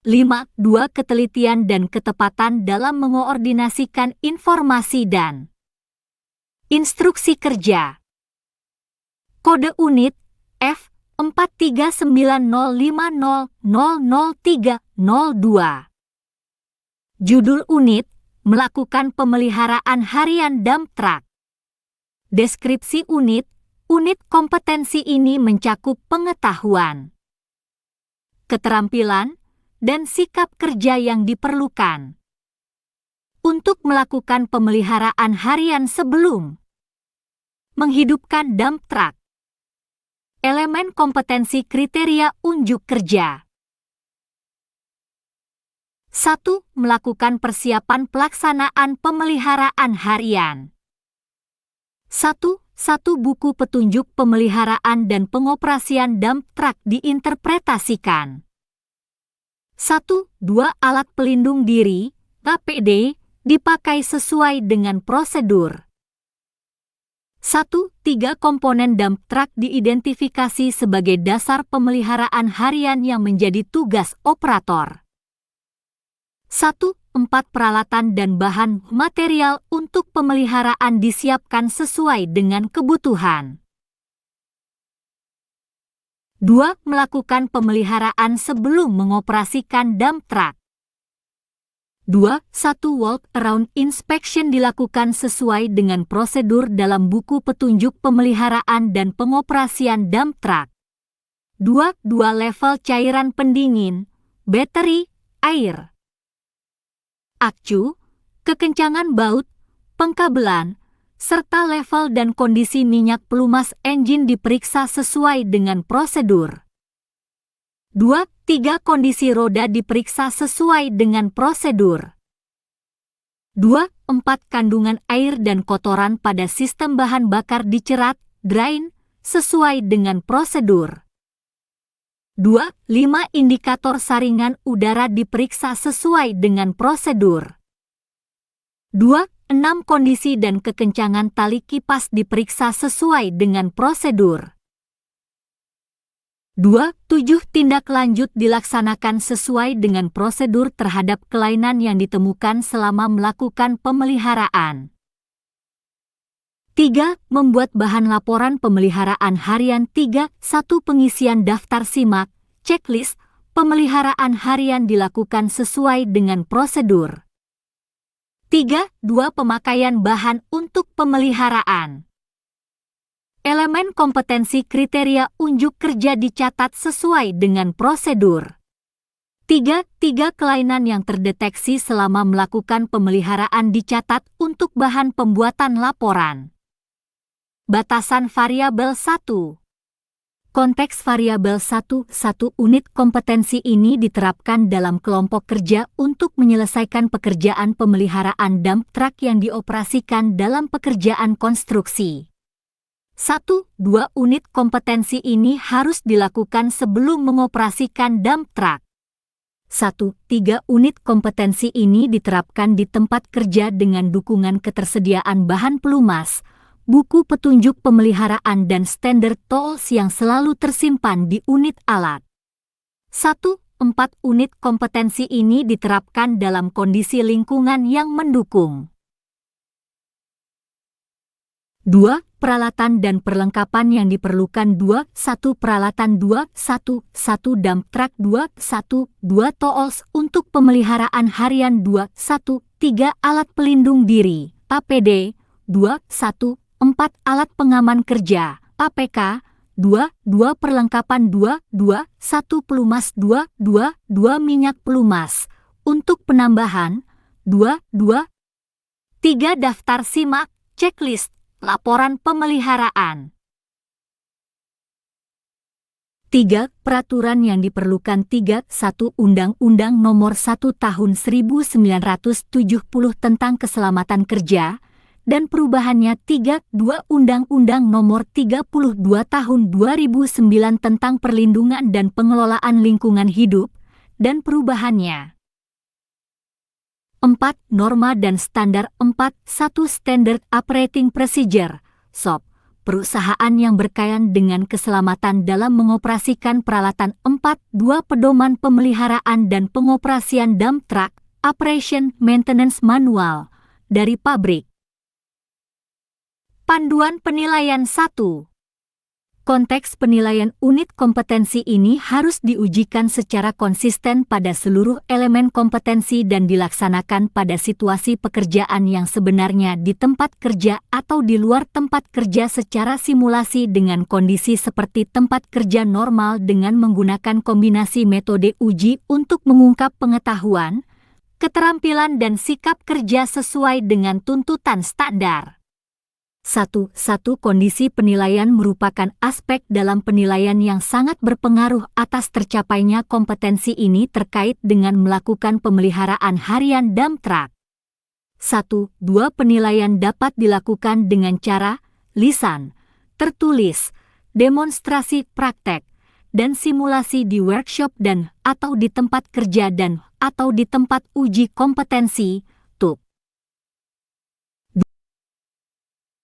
5.2 Ketelitian dan ketepatan dalam mengoordinasikan informasi dan instruksi kerja. Kode unit F43905000302. Judul unit: Melakukan pemeliharaan harian dump truck. Deskripsi unit: unit kompetensi ini mencakup pengetahuan, keterampilan, dan sikap kerja yang diperlukan untuk melakukan pemeliharaan harian sebelum menghidupkan dump truck. Elemen kompetensi kriteria unjuk kerja. 1. Melakukan persiapan pelaksanaan pemeliharaan harian. 1. Buku petunjuk pemeliharaan dan pengoperasian dump truck diinterpretasikan. 1.2 Alat pelindung diri, APD, dipakai sesuai dengan prosedur. 1.3 Komponen dump truck diidentifikasi sebagai dasar pemeliharaan harian yang menjadi tugas operator. 1.4 Peralatan dan bahan material untuk pemeliharaan disiapkan sesuai dengan kebutuhan. 2. Melakukan pemeliharaan sebelum mengoperasikan dump truck. 2. 1 Walk around inspection dilakukan sesuai dengan prosedur dalam buku petunjuk pemeliharaan dan pengoperasian dump truck. 2. Level cairan pendingin, bateri, air, akcu, kekencangan baut, pengkabelan, serta level dan kondisi minyak pelumas engine diperiksa sesuai dengan prosedur. 2.3 Kondisi roda diperiksa sesuai dengan prosedur. 2.4 Kandungan air dan kotoran pada sistem bahan bakar dicerat, drain, sesuai dengan prosedur. 2.5 Indikator saringan udara diperiksa sesuai dengan prosedur. 2.6 Kondisi dan kekencangan tali kipas diperiksa sesuai dengan prosedur. 2.7 Tindak lanjut dilaksanakan sesuai dengan prosedur terhadap kelainan yang ditemukan selama melakukan pemeliharaan. 3. Membuat bahan laporan pemeliharaan harian. 3.1 Pengisian daftar simak, checklist, pemeliharaan harian dilakukan sesuai dengan prosedur. 3.2 Pemakaian bahan untuk pemeliharaan. Elemen kompetensi kriteria unjuk kerja dicatat sesuai dengan prosedur. 3.3 Kelainan yang terdeteksi selama melakukan pemeliharaan dicatat untuk bahan pembuatan laporan. Batasan variabel 1. Konteks variabel 1. Unit kompetensi ini diterapkan dalam kelompok kerja untuk menyelesaikan pekerjaan pemeliharaan dump truck yang dioperasikan dalam pekerjaan konstruksi. 1.2 Unit kompetensi ini harus dilakukan sebelum mengoperasikan dump truck. 1.3 Unit kompetensi ini diterapkan di tempat kerja dengan dukungan ketersediaan bahan pelumas, buku petunjuk pemeliharaan dan standar tools yang selalu tersimpan di unit alat. 1.4 Unit kompetensi ini diterapkan dalam kondisi lingkungan yang mendukung. 2. Peralatan dan perlengkapan yang diperlukan. 2.1 Peralatan. 2.1 Dump truck. 2.1 tools untuk pemeliharaan harian. 2.1 Alat pelindung diri, APD. 2.1 Alat pengaman kerja, APK. 2 Perlengkapan. 2.1 Pelumas. 2 minyak pelumas untuk penambahan. 2 3 Daftar simak, checklist, laporan pemeliharaan. 3. Peraturan yang diperlukan. 3.1 Undang-Undang Nomor 1 Tahun 1970 tentang Keselamatan Kerja dan perubahannya. 3.2 Undang-Undang Nomor 32 Tahun 2009 tentang Perlindungan dan Pengelolaan Lingkungan Hidup dan perubahannya. 4. Norma dan standar 4.1 Standard Operating Procedure, SOP. Perusahaan yang berkaitan dengan keselamatan dalam mengoperasikan peralatan 4.2 Pedoman pemeliharaan dan pengoperasian dump truck, Operation Maintenance Manual, dari pabrik. Panduan penilaian 1. Konteks penilaian unit kompetensi ini harus diujikan secara konsisten pada seluruh elemen kompetensi dan dilaksanakan pada situasi pekerjaan yang sebenarnya di tempat kerja atau di luar tempat kerja secara simulasi dengan kondisi seperti tempat kerja normal dengan menggunakan kombinasi metode uji untuk mengungkap pengetahuan, keterampilan dan sikap kerja sesuai dengan tuntutan standar. 1. Kondisi penilaian merupakan aspek dalam penilaian yang sangat berpengaruh atas tercapainya kompetensi ini terkait dengan melakukan pemeliharaan harian dump truck. 1. 2. Penilaian dapat dilakukan dengan cara lisan, tertulis, demonstrasi praktek, dan simulasi di workshop dan atau di tempat kerja dan atau di tempat uji kompetensi, TUP.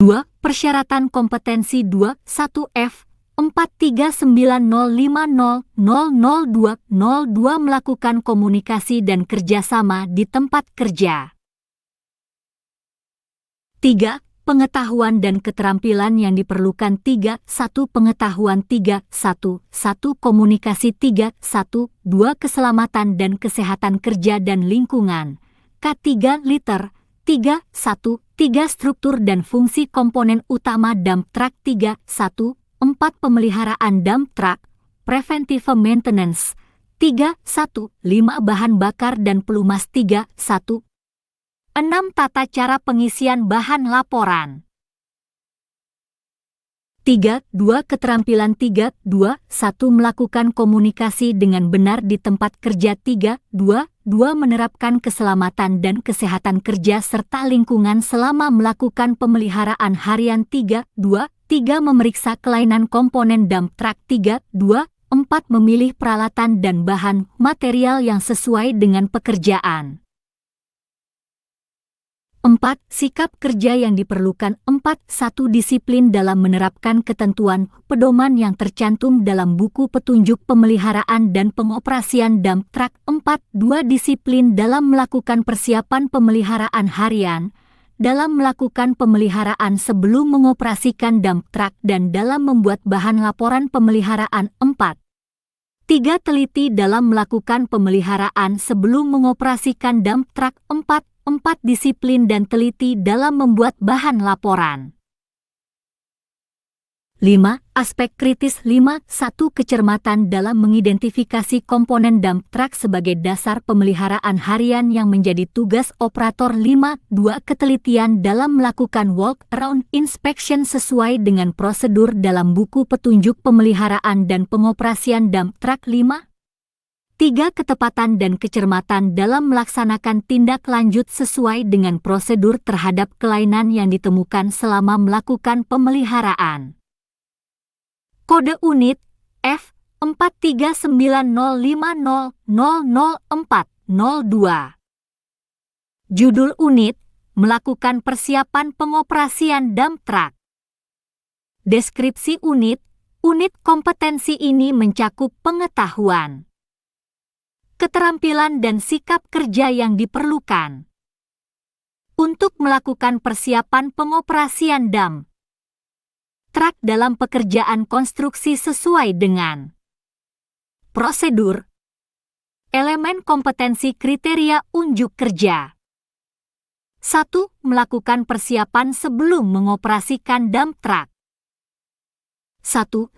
2. Persyaratan kompetensi 2. 1F 43905000202 melakukan komunikasi dan kerjasama di tempat kerja. 3. Pengetahuan dan keterampilan yang diperlukan 3. 1. Pengetahuan 3. 1. Komunikasi 3. 1. 2. Keselamatan dan kesehatan kerja dan lingkungan. K3 liter 3. 1. 3. Struktur dan fungsi komponen utama dump truck 3. 1. 4. Pemeliharaan dump truck, preventive maintenance 3. 1. 5. Bahan bakar dan pelumas 3. 1. 6. Tata cara pengisian bahan laporan 3. 2. Keterampilan 3. 2. 1. Melakukan komunikasi dengan benar di tempat kerja 3. 2. 2. Menerapkan keselamatan dan kesehatan kerja serta lingkungan selama melakukan pemeliharaan harian 3. 2. 3. Memeriksa kelainan komponen dump truck 3. 2. 4. Memilih peralatan dan bahan material yang sesuai dengan pekerjaan. 4. Sikap kerja yang diperlukan 4. 1. Disiplin dalam menerapkan ketentuan pedoman yang tercantum dalam buku petunjuk pemeliharaan dan pengoperasian dump truck 4. 2. Disiplin dalam melakukan persiapan pemeliharaan harian, dalam melakukan pemeliharaan sebelum mengoperasikan dump truck dan dalam membuat bahan laporan pemeliharaan 4. 3. Teliti dalam melakukan pemeliharaan sebelum mengoperasikan dump truck 4. 4. Disiplin dan teliti dalam membuat bahan laporan. 5. Aspek kritis 5. 1. Kecermatan dalam mengidentifikasi komponen dump truck sebagai dasar pemeliharaan harian yang menjadi tugas operator 5. 2. Ketelitian dalam melakukan walk-around inspection sesuai dengan prosedur dalam buku petunjuk pemeliharaan dan pengoperasian dump truck 5. 3. Ketepatan dan kecermatan dalam melaksanakan tindak lanjut sesuai dengan prosedur terhadap kelainan yang ditemukan selama melakukan pemeliharaan. Kode unit F 43905000402. Judul unit, melakukan persiapan pengoperasian dump truck. Deskripsi unit, unit kompetensi ini mencakup pengetahuan, keterampilan dan sikap kerja yang diperlukan untuk melakukan persiapan pengoperasian dump truck dalam pekerjaan konstruksi sesuai dengan prosedur, elemen kompetensi kriteria unjuk kerja. 1. Melakukan persiapan sebelum mengoperasikan dump truck. 1.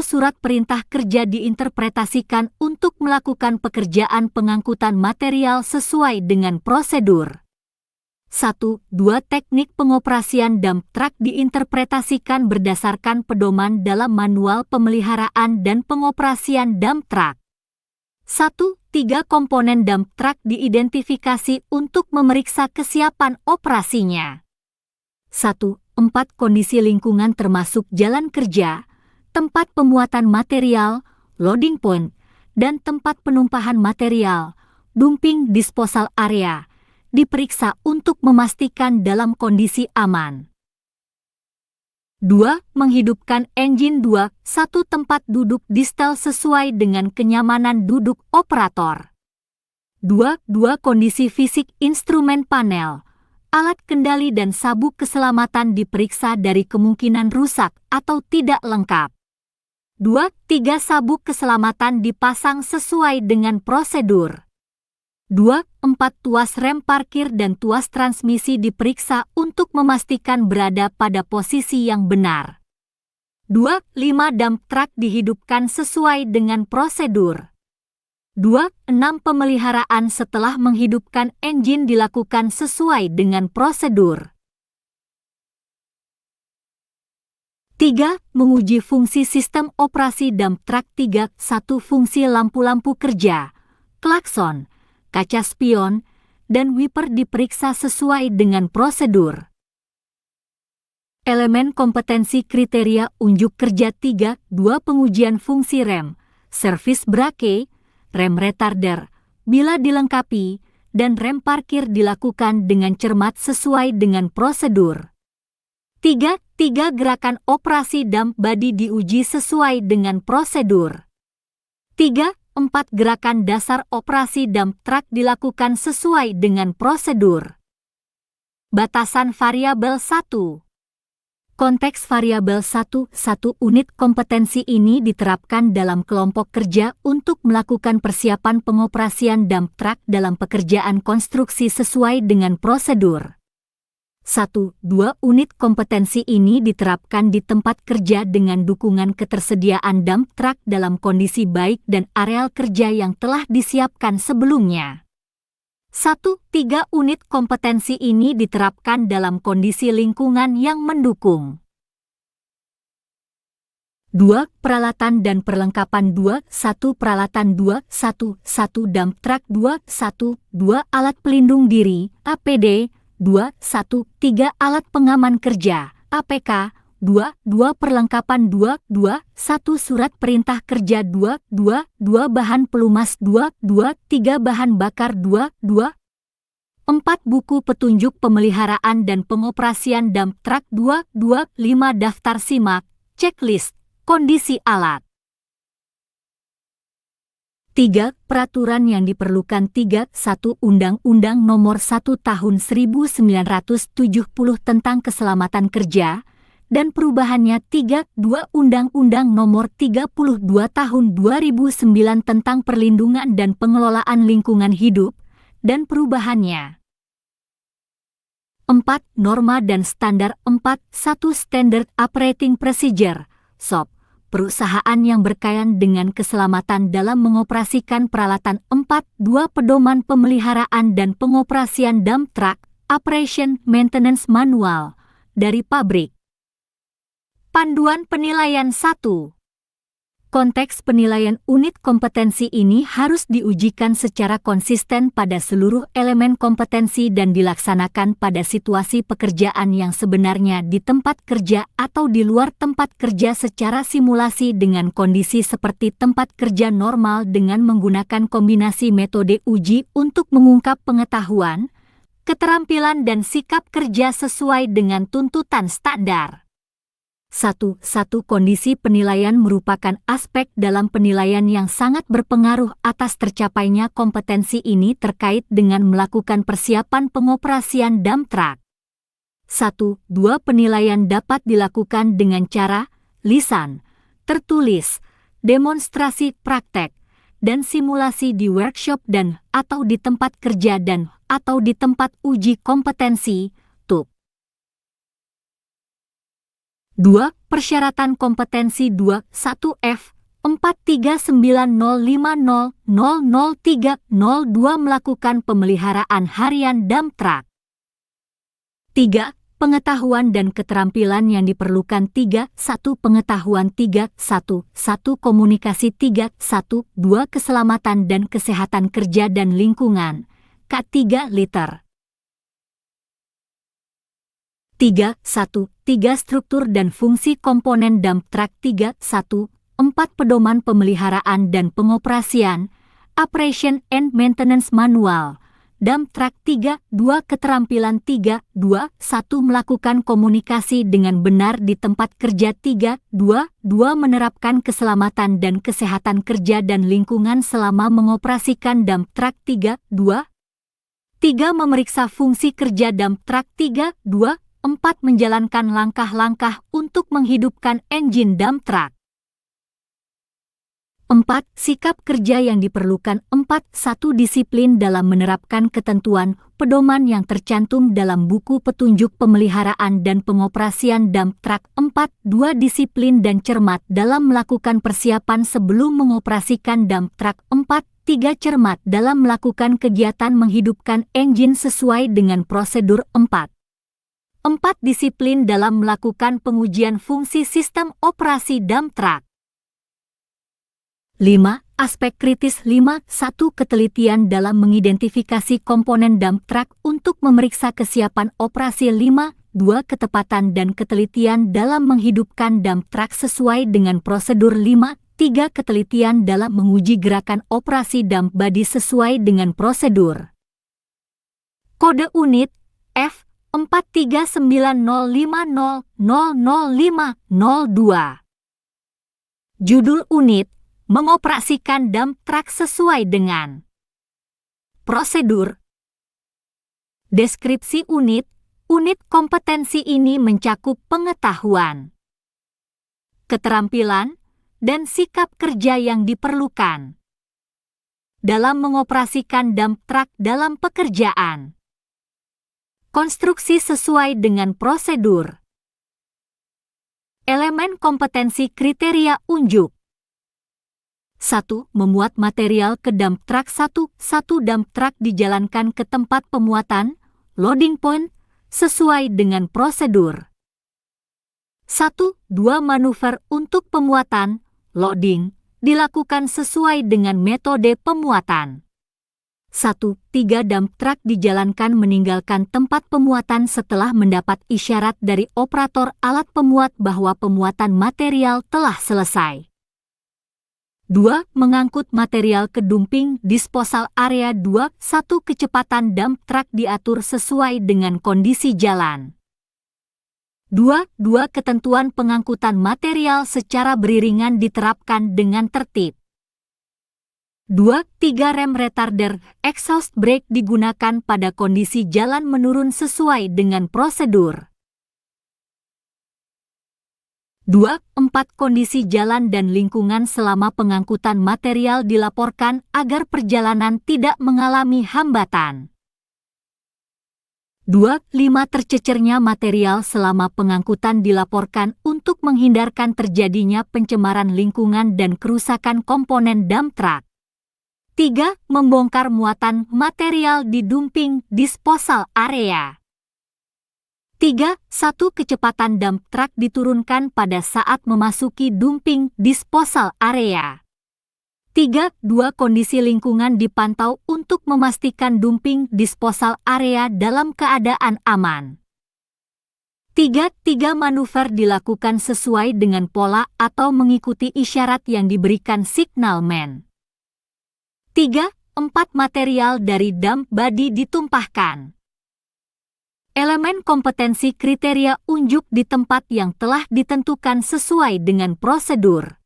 Surat perintah kerja diinterpretasikan untuk melakukan pekerjaan pengangkutan material sesuai dengan prosedur. 1. 2. Teknik pengoperasian dump truck diinterpretasikan berdasarkan pedoman dalam manual pemeliharaan dan pengoperasian dump truck. 1. 3. Komponen dump truck diidentifikasi untuk memeriksa kesiapan operasinya. 1. 4. Kondisi lingkungan termasuk jalan kerja, tempat pemuatan material, loading point, dan tempat penumpahan material, dumping disposal area, diperiksa untuk memastikan dalam kondisi aman. 2. Menghidupkan engine 2, 1 tempat duduk distal sesuai dengan kenyamanan duduk operator. 2. Kondisi fisik instrumen panel, alat kendali dan sabuk keselamatan diperiksa dari kemungkinan rusak atau tidak lengkap. 2. Sabuk keselamatan dipasang sesuai dengan prosedur. 2. Tuas rem parkir dan tuas transmisi diperiksa untuk memastikan berada pada posisi yang benar. 2. Dump truck dihidupkan sesuai dengan prosedur. 2. Pemeliharaan setelah menghidupkan engine dilakukan sesuai dengan prosedur. 3. Menguji fungsi sistem operasi dump truck 3. 1. Fungsi lampu-lampu kerja, klakson, kaca spion, dan wiper diperiksa sesuai dengan prosedur. Elemen kompetensi kriteria unjuk kerja 3. 2. Pengujian fungsi rem, servis brake, rem retarder, bila dilengkapi, dan rem parkir dilakukan dengan cermat sesuai dengan prosedur. 3. Gerakan operasi dump body diuji sesuai dengan prosedur. 3. 4. Gerakan dasar operasi dump truck dilakukan sesuai dengan prosedur. Batasan variabel 1. Konteks variabel 1. 1 unit kompetensi ini diterapkan dalam kelompok kerja untuk melakukan persiapan pengoperasian dump truck dalam pekerjaan konstruksi sesuai dengan prosedur. 1. 2 unit kompetensi ini diterapkan di tempat kerja dengan dukungan ketersediaan dump truck dalam kondisi baik dan areal kerja yang telah disiapkan sebelumnya. 1. 3 unit kompetensi ini diterapkan dalam kondisi lingkungan yang mendukung. 2. Peralatan dan perlengkapan 2. 1. Peralatan 2. 1. Dump truck 2. 1. 2 alat pelindung diri, APD, 2. 1. 3 alat pengaman kerja, APK, 2. Perlengkapan 2. 1 surat perintah kerja 2. 2 bahan pelumas 2. 3 bahan bakar 2. 4 buku petunjuk pemeliharaan dan pengoperasian dump truck 2. 5 daftar simak, checklist, kondisi alat. 3. Peraturan yang diperlukan 3. 1. Undang-Undang Nomor 1 Tahun 1970 tentang Keselamatan Kerja dan perubahannya 3. 2. Undang-Undang Nomor 32 Tahun 2009 tentang Perlindungan dan Pengelolaan Lingkungan Hidup dan perubahannya. 4. Norma dan Standar 4. 1. Standard Operating Procedure, SOP. Perusahaan yang berkaitan dengan keselamatan dalam mengoperasikan peralatan 4. 2 Pedoman pemeliharaan dan pengoperasian dump truck, Operation Maintenance Manual, dari pabrik. Panduan penilaian 1. Konteks penilaian unit kompetensi ini harus diujikan secara konsisten pada seluruh elemen kompetensi dan dilaksanakan pada situasi pekerjaan yang sebenarnya di tempat kerja atau di luar tempat kerja secara simulasi dengan kondisi seperti tempat kerja normal dengan menggunakan kombinasi metode uji untuk mengungkap pengetahuan, keterampilan dan sikap kerja sesuai dengan tuntutan standar. 1. Kondisi penilaian merupakan aspek dalam penilaian yang sangat berpengaruh atas tercapainya kompetensi ini terkait dengan melakukan persiapan pengoperasian dump truck. 1. 2 Penilaian dapat dilakukan dengan cara lisan, tertulis, demonstrasi praktek, dan simulasi di workshop dan atau di tempat kerja dan atau di tempat uji kompetensi, TUK. 2. Persyaratan kompetensi 2. 1 F. 43905000302 melakukan pemeliharaan harian dump truck. 3. Pengetahuan dan keterampilan yang diperlukan 3. 1 Pengetahuan 3. 1 Komunikasi 3. 1 2 Keselamatan dan kesehatan kerja dan lingkungan, K3 liter. 3. 3 Struktur dan fungsi komponen dump truck 3. 1 4 Pedoman pemeliharaan dan pengoperasian, Operation and Maintenance Manual, dump truck 3.2 keterampilan 3.2.1 melakukan komunikasi dengan benar di tempat kerja 3.2.2 menerapkan keselamatan dan kesehatan kerja dan lingkungan selama mengoperasikan dump truck 3.2 3 memeriksa fungsi kerja dump truck 3.2 4 menjalankan langkah-langkah untuk menghidupkan engine dump truck 4. Sikap kerja yang diperlukan 4. 1. Disiplin dalam menerapkan ketentuan, pedoman yang tercantum dalam buku petunjuk pemeliharaan dan pengoperasian dump truck 4. 2. Disiplin dan cermat dalam melakukan persiapan sebelum mengoperasikan dump truck 4. 3. Cermat dalam melakukan kegiatan menghidupkan engine sesuai dengan prosedur 4. 4. Disiplin dalam melakukan pengujian fungsi sistem operasi dump truck 5. Aspek kritis 5. 1. Ketelitian dalam mengidentifikasi komponen dump truck untuk memeriksa kesiapan operasi 5. 2. Ketepatan dan ketelitian dalam menghidupkan dump truck sesuai dengan prosedur 5. 3. Ketelitian dalam menguji gerakan operasi dump body sesuai dengan prosedur. Kode unit F 43905000502. Judul unit mengoperasikan dump truck sesuai dengan prosedur. Deskripsi unit kompetensi ini mencakup pengetahuan, keterampilan, dan sikap kerja yang diperlukan dalam mengoperasikan dump truck dalam pekerjaan. Konstruksi sesuai dengan prosedur. Elemen kompetensi kriteria unjuk. 1. Memuat material ke dump truck 1. Dump truck dijalankan ke tempat pemuatan, loading point, sesuai dengan prosedur. 1. 2. Manuver untuk pemuatan, loading, dilakukan sesuai dengan metode pemuatan. 1. 3. Dump truck dijalankan meninggalkan tempat pemuatan setelah mendapat isyarat dari operator alat pemuat bahwa pemuatan material telah selesai. 2. Mengangkut material ke dumping disposal area 2. 1. Kecepatan dump truck diatur sesuai dengan kondisi jalan. 2. Ketentuan pengangkutan material secara beriringan diterapkan dengan tertib. 2. 3. Rem retarder, exhaust brake digunakan pada kondisi jalan menurun sesuai dengan prosedur. 2. 4. Kondisi jalan dan lingkungan selama pengangkutan material dilaporkan agar perjalanan tidak mengalami hambatan. 2. 5. Tercecernya material selama pengangkutan dilaporkan untuk menghindarkan terjadinya pencemaran lingkungan dan kerusakan komponen dump truck. 3. Membongkar muatan material di dumping disposal area. 3. 1. Kecepatan dump truck diturunkan pada saat memasuki dumping disposal area. 3. 2. Kondisi lingkungan dipantau untuk memastikan dumping disposal area dalam keadaan aman. 3. Manuver dilakukan sesuai dengan pola atau mengikuti isyarat yang diberikan signalman. 3. 4. Material dari dump body ditumpahkan. Elemen kompetensi kriteria unjuk di tempat yang telah ditentukan sesuai dengan prosedur.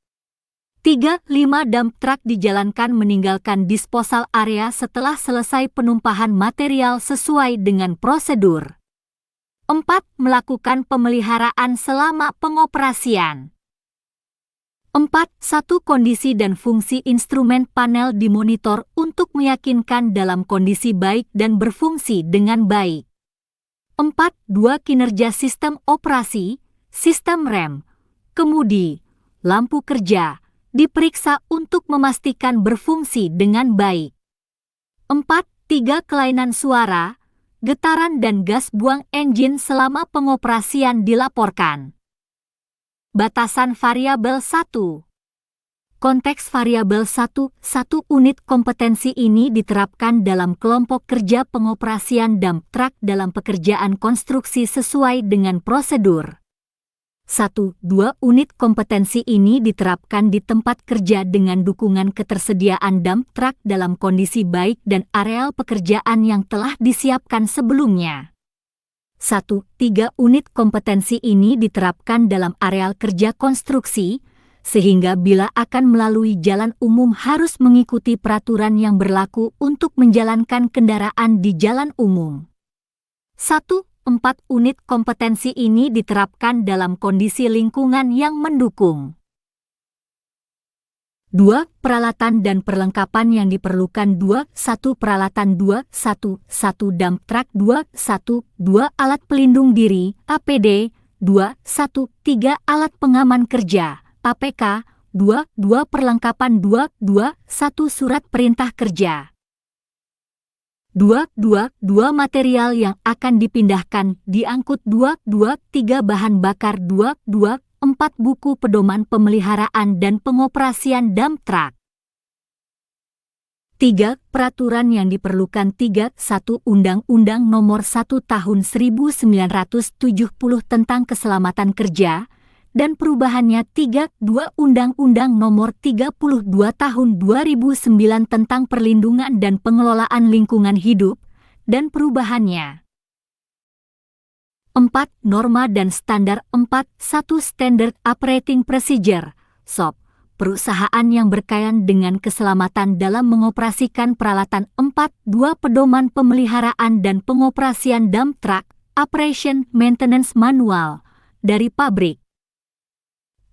3. 5. Dump truck dijalankan meninggalkan disposal area setelah selesai penumpahan material sesuai dengan prosedur. 4. Melakukan pemeliharaan selama pengoperasian. 4. 1. Kondisi dan fungsi instrumen panel dimonitor untuk meyakinkan dalam kondisi baik dan berfungsi dengan baik. 4. 2. Kinerja sistem operasi, sistem rem, kemudi, lampu kerja, diperiksa untuk memastikan berfungsi dengan baik. 4. 3. Kelainan suara, getaran dan gas buang engine selama pengoperasian dilaporkan. Batasan variabel 1. Konteks variabel 1. Unit kompetensi ini diterapkan dalam kelompok kerja pengoperasian dump truck dalam pekerjaan konstruksi sesuai dengan prosedur. 1-2 unit kompetensi ini diterapkan di tempat kerja dengan dukungan ketersediaan dump truck dalam kondisi baik dan areal pekerjaan yang telah disiapkan sebelumnya. 1-3 unit kompetensi ini diterapkan dalam areal kerja konstruksi, sehingga bila akan melalui jalan umum harus mengikuti peraturan yang berlaku untuk menjalankan kendaraan di jalan umum. 1-4 unit kompetensi ini diterapkan dalam kondisi lingkungan yang mendukung. 2. Peralatan dan perlengkapan yang diperlukan 2. 1 peralatan 2. 1 dump truck 2. 1 2 alat pelindung diri APD 2. 1 3 alat pengaman kerja APK 2 perlengkapan 2 1 surat perintah kerja 2 material yang akan dipindahkan diangkut 2 3 bahan bakar 2 4 buku pedoman pemeliharaan dan pengoperasian dump truck 3 peraturan yang diperlukan 3 1 Undang-Undang Nomor 1 Tahun 1970 tentang Keselamatan Kerja dan perubahannya 3 2 Undang-Undang Nomor 32 Tahun 2009 tentang Perlindungan dan Pengelolaan Lingkungan Hidup dan perubahannya 4 Norma dan Standar 4 1 Standard Operating Procedure SOP perusahaan yang berkaitan dengan keselamatan dalam mengoperasikan peralatan 4 2 Pedoman Pemeliharaan dan Pengoperasian Dump Truck Operation Maintenance Manual dari pabrik.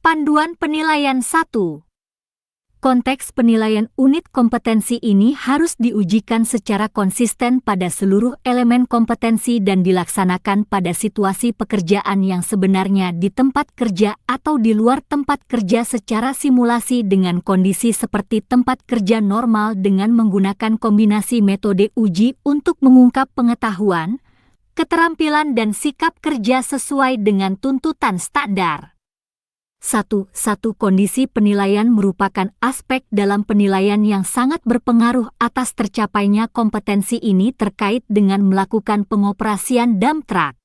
Panduan penilaian 1. Konteks penilaian unit kompetensi ini harus diujikan secara konsisten pada seluruh elemen kompetensi dan dilaksanakan pada situasi pekerjaan yang sebenarnya di tempat kerja atau di luar tempat kerja secara simulasi dengan kondisi seperti tempat kerja normal dengan menggunakan kombinasi metode uji untuk mengungkap pengetahuan, keterampilan dan sikap kerja sesuai dengan tuntutan standar. 1 kondisi penilaian merupakan aspek dalam penilaian yang sangat berpengaruh atas tercapainya kompetensi ini terkait dengan melakukan pengoperasian dump truck.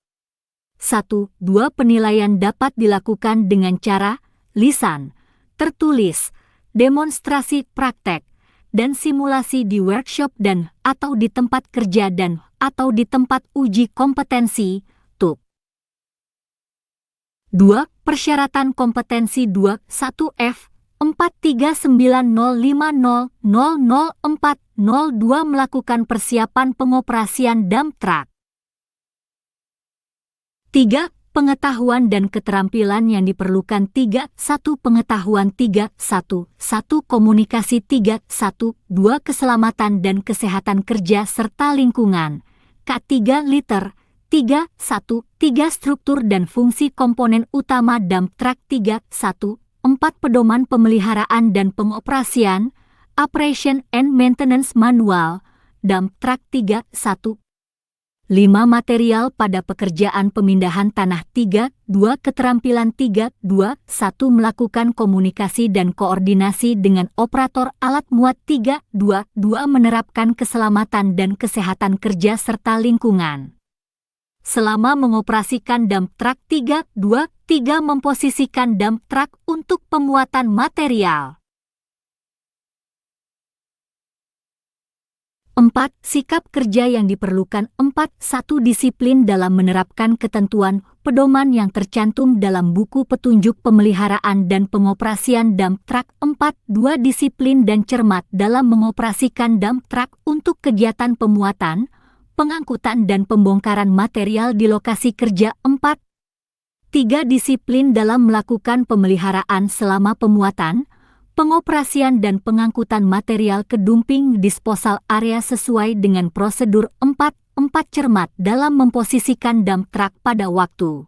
1 2 penilaian dapat dilakukan dengan cara lisan, tertulis, demonstrasi praktek, dan simulasi di workshop dan atau di tempat kerja dan atau di tempat uji kompetensi, TUK. 2. Persyaratan kompetensi 2 1 F 43905000402 melakukan persiapan pengoperasian dump truck. 3. Pengetahuan dan keterampilan yang diperlukan 3 1 pengetahuan 3 1 1 komunikasi 3 1 2 keselamatan dan kesehatan kerja serta lingkungan K3 liter 3 1 3 struktur dan fungsi komponen utama dump truck 3 1 4 pedoman pemeliharaan dan pengoperasian Operation and Maintenance Manual dump truck 3 1 5 material pada pekerjaan pemindahan tanah 3 2 keterampilan 3 2 1 melakukan komunikasi dan koordinasi dengan operator alat muat 3 2 2 menerapkan keselamatan dan kesehatan kerja serta lingkungan. Selama mengoperasikan dump truck 3 2 3 memposisikan dump truck untuk pemuatan material. 4. Sikap kerja yang diperlukan 4 1 disiplin dalam menerapkan ketentuan pedoman yang tercantum dalam buku petunjuk pemeliharaan dan pengoperasian dump truck 4 2 disiplin dan cermat dalam mengoperasikan dump truck untuk kegiatan pemuatan, pengangkutan dan pembongkaran material di lokasi kerja 4. 3 disiplin dalam melakukan pemeliharaan selama pemuatan, pengoperasian dan pengangkutan material ke dumping disposal area sesuai dengan prosedur 4 cermat dalam memposisikan dump truck pada waktu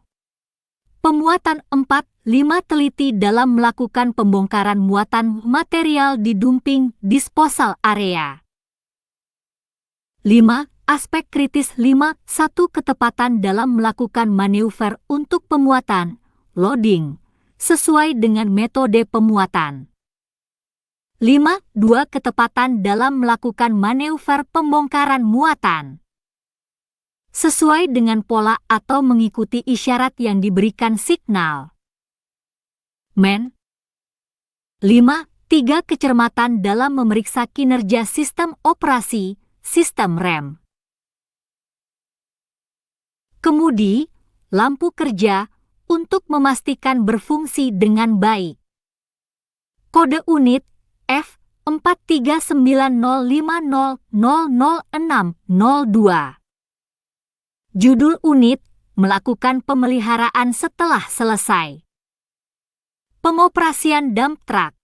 pemuatan 4 5 teliti dalam melakukan pembongkaran muatan material di dumping disposal area. 5. Aspek kritis 5 1 ketepatan dalam melakukan manuver untuk pemuatan, loading, sesuai dengan metode pemuatan. 5 2 ketepatan dalam melakukan manuver pembongkaran muatan. Sesuai dengan pola atau mengikuti isyarat yang diberikan signal. Men. 5. 3. Kecermatan dalam memeriksa kinerja sistem operasi, sistem rem. Kemudi, lampu kerja, untuk memastikan berfungsi dengan baik. Kode unit F43905000602. Judul unit, melakukan pemeliharaan setelah selesai. Pengoperasian dump truck.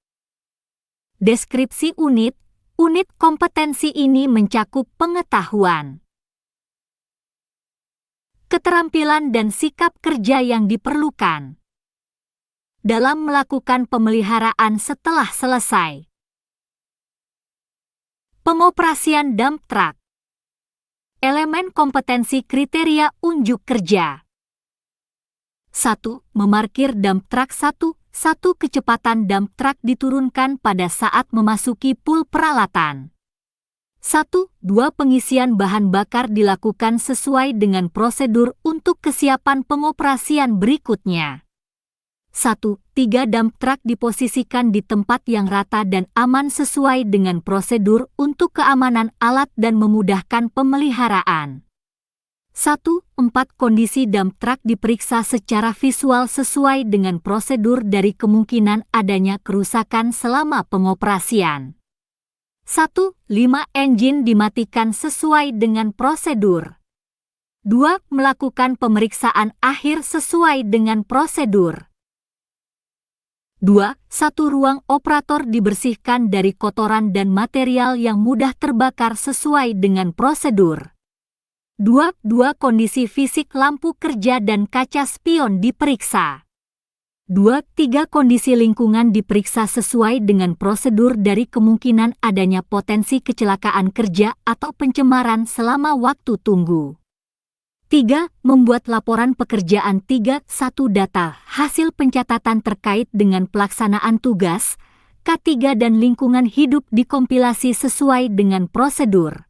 Deskripsi unit, unit kompetensi ini mencakup pengetahuan, keterampilan dan sikap kerja yang diperlukan dalam melakukan pemeliharaan setelah selesai. Pengoperasian dump truck. Elemen kompetensi kriteria unjuk kerja. 1. Memarkir dump truck. 1. Kecepatan dump truck diturunkan pada saat memasuki pool peralatan. 1. 2. Pengisian bahan bakar dilakukan sesuai dengan prosedur untuk kesiapan pengoperasian berikutnya. 1. 3. Dump truck diposisikan di tempat yang rata dan aman sesuai dengan prosedur untuk keamanan alat dan memudahkan pemeliharaan. 1. 4. Kondisi dump truck diperiksa secara visual sesuai dengan prosedur dari kemungkinan adanya kerusakan selama pengoperasian. 1. 5. Engine dimatikan sesuai dengan prosedur. 2. Melakukan pemeriksaan akhir sesuai dengan prosedur. 2. 1. Ruang operator dibersihkan dari kotoran dan material yang mudah terbakar sesuai dengan prosedur. 2. Kondisi fisik lampu kerja dan kaca spion diperiksa. 2. 3. Kondisi lingkungan diperiksa sesuai dengan prosedur dari kemungkinan adanya potensi kecelakaan kerja atau pencemaran selama waktu tunggu. 3. Membuat laporan pekerjaan. 3. 1. Data hasil pencatatan terkait dengan pelaksanaan tugas, K3 dan lingkungan hidup dikompilasi sesuai dengan prosedur.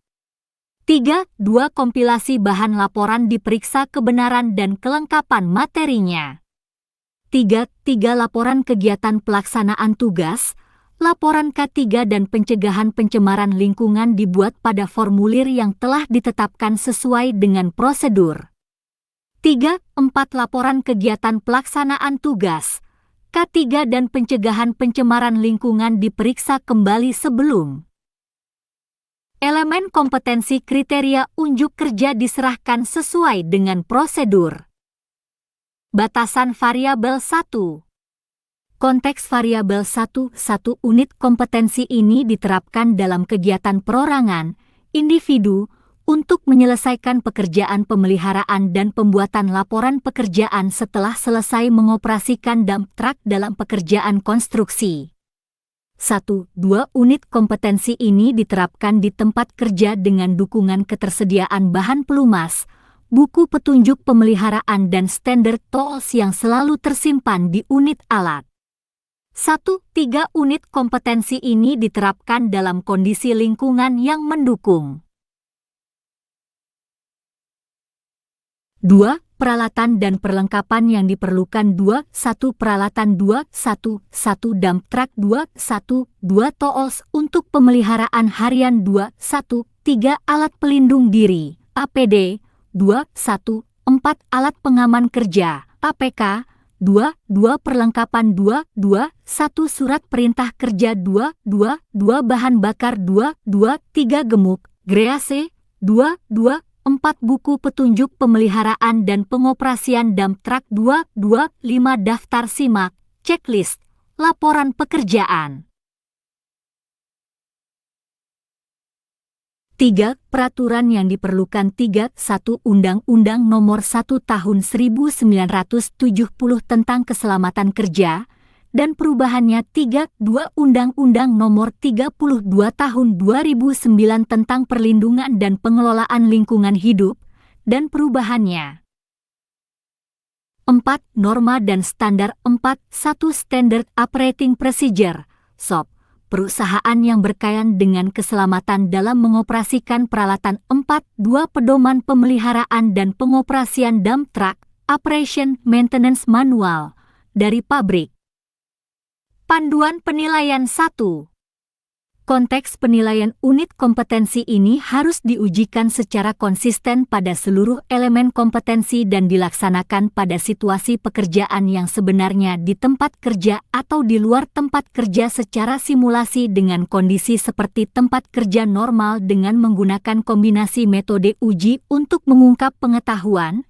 3. Kompilasi bahan laporan diperiksa kebenaran dan kelengkapan materinya. 3. Laporan kegiatan pelaksanaan tugas, laporan K3 dan pencegahan pencemaran lingkungan dibuat pada formulir yang telah ditetapkan sesuai dengan prosedur. 3. 4. Laporan kegiatan pelaksanaan tugas, K3 dan pencegahan pencemaran lingkungan diperiksa kembali sebelum. Elemen kompetensi kriteria unjuk kerja diserahkan sesuai dengan prosedur. Batasan variabel 1. Konteks variabel 1. Unit kompetensi ini diterapkan dalam kegiatan perorangan, individu, untuk menyelesaikan pekerjaan pemeliharaan dan pembuatan laporan pekerjaan setelah selesai mengoperasikan dump truck dalam pekerjaan konstruksi. 1. 2. Unit kompetensi ini diterapkan di tempat kerja dengan dukungan ketersediaan bahan pelumas, buku petunjuk pemeliharaan dan standar tools yang selalu tersimpan di unit alat. 1. 3. Unit kompetensi ini diterapkan dalam kondisi lingkungan yang mendukung. 2. Peralatan dan perlengkapan yang diperlukan. 2. 1. Peralatan. 2. 1. Dump truck. 2. 1. Tools untuk pemeliharaan harian. 2. 1. 3. Alat pelindung diri, APD. 2. 1. 4. Alat pengaman kerja, APK. 2. Perlengkapan. 2. 1. Surat perintah kerja. 2. Bahan bakar. 2. 3. Gemuk, grease. 2. 4. Buku petunjuk pemeliharaan dan pengoperasian dump truck. 2. 5. Daftar simak, checklist, laporan pekerjaan. 3. Peraturan yang diperlukan. 3. 1. Undang-Undang Nomor 1 Tahun 1970 tentang Keselamatan Kerja dan perubahannya. 3. 2. Undang-Undang Nomor 32 Tahun 2009 tentang Perlindungan dan Pengelolaan Lingkungan Hidup dan perubahannya. 4. Norma dan standar. 4. 1. Standard Operating Procedure, SOP, perusahaan yang berkaitan dengan keselamatan dalam mengoperasikan peralatan. 4. 2. Pedoman pemeliharaan dan pengoperasian dump truck, Operation Maintenance Manual, dari pabrik. Panduan penilaian 1. Konteks penilaian unit kompetensi ini harus diujikan secara konsisten pada seluruh elemen kompetensi dan dilaksanakan pada situasi pekerjaan yang sebenarnya di tempat kerja atau di luar tempat kerja secara simulasi dengan kondisi seperti tempat kerja normal dengan menggunakan kombinasi metode uji untuk mengungkap pengetahuan,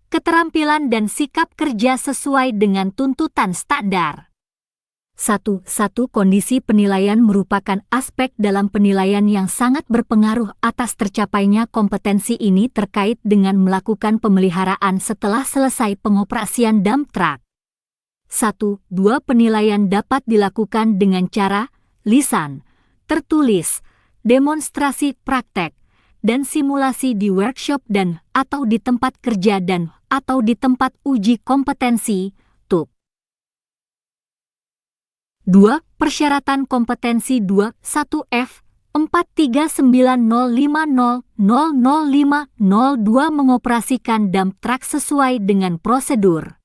keterampilan dan sikap kerja sesuai dengan tuntutan standar. 1. Kondisi penilaian merupakan aspek dalam penilaian yang sangat berpengaruh atas tercapainya kompetensi ini terkait dengan melakukan pemeliharaan setelah selesai pengoperasian dump truck. 1. 2. Penilaian dapat dilakukan dengan cara lisan, tertulis, demonstrasi praktek, dan simulasi di workshop dan atau di tempat kerja dan atau di tempat uji kompetensi, TUP. 2. Persyaratan kompetensi 2. 1F 43905000502 mengoperasikan dump truck sesuai dengan prosedur.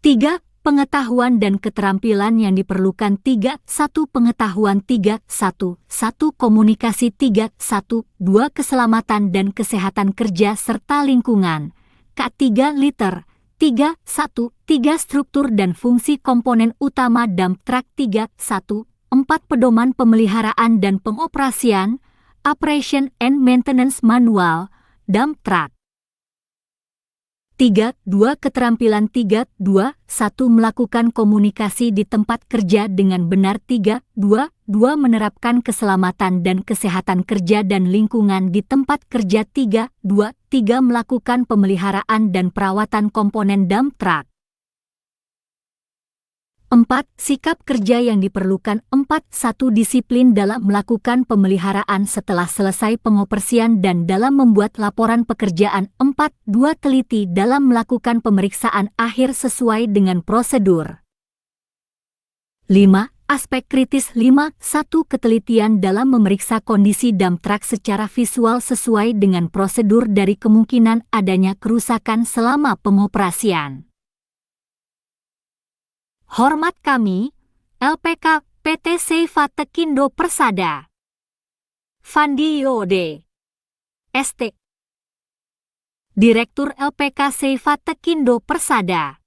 3. Pengetahuan dan keterampilan yang diperlukan 3. 1. Pengetahuan 3. 1. Komunikasi 3. 1. 2. Keselamatan dan kesehatan kerja serta lingkungan. K3 liter 3. 1. Struktur dan fungsi komponen utama dump truck 3. 1. 4. Pedoman pemeliharaan dan pengoperasian, Operation and Maintenance Manual, dump truck. 3. 2. Keterampilan 3. 2. 1. Melakukan komunikasi di tempat kerja dengan benar 3. 2. Menerapkan keselamatan dan kesehatan kerja dan lingkungan di tempat kerja 3. 2. Melakukan pemeliharaan dan perawatan komponen dump truck. 4. Sikap kerja yang diperlukan 4. 1. Disiplin dalam melakukan pemeliharaan setelah selesai pengoperasian dan dalam membuat laporan pekerjaan 4. 2. Teliti dalam melakukan pemeriksaan akhir sesuai dengan prosedur. 5. Aspek kritis 5. 1. Ketelitian dalam memeriksa kondisi dump truck secara visual sesuai dengan prosedur dari kemungkinan adanya kerusakan selama pengoperasian. Hormat kami, LPK PT Seifa Tekindo Persada. Fandi Yode, ST. Direktur LPK Seifa Tekindo Persada.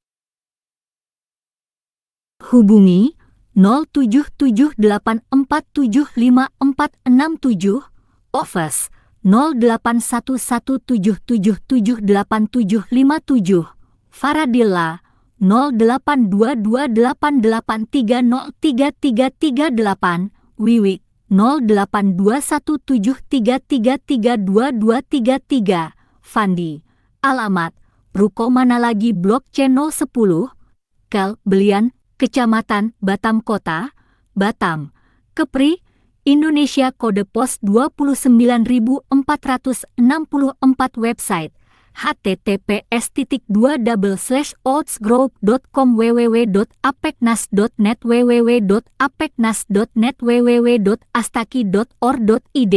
Hubungi 0778475467, Office 081177787757, Faradilla 082288303338, Wiwi 082173332233, Fandi. Alamat Ruko Manalagi Blok C 010, Kel Belian, Kecamatan Batam Kota, Batam, Kepri, Indonesia. Kode pos 29464. Website https://outsgroup.com www.apeknas.net www.apeknas.net www.astaki.or.id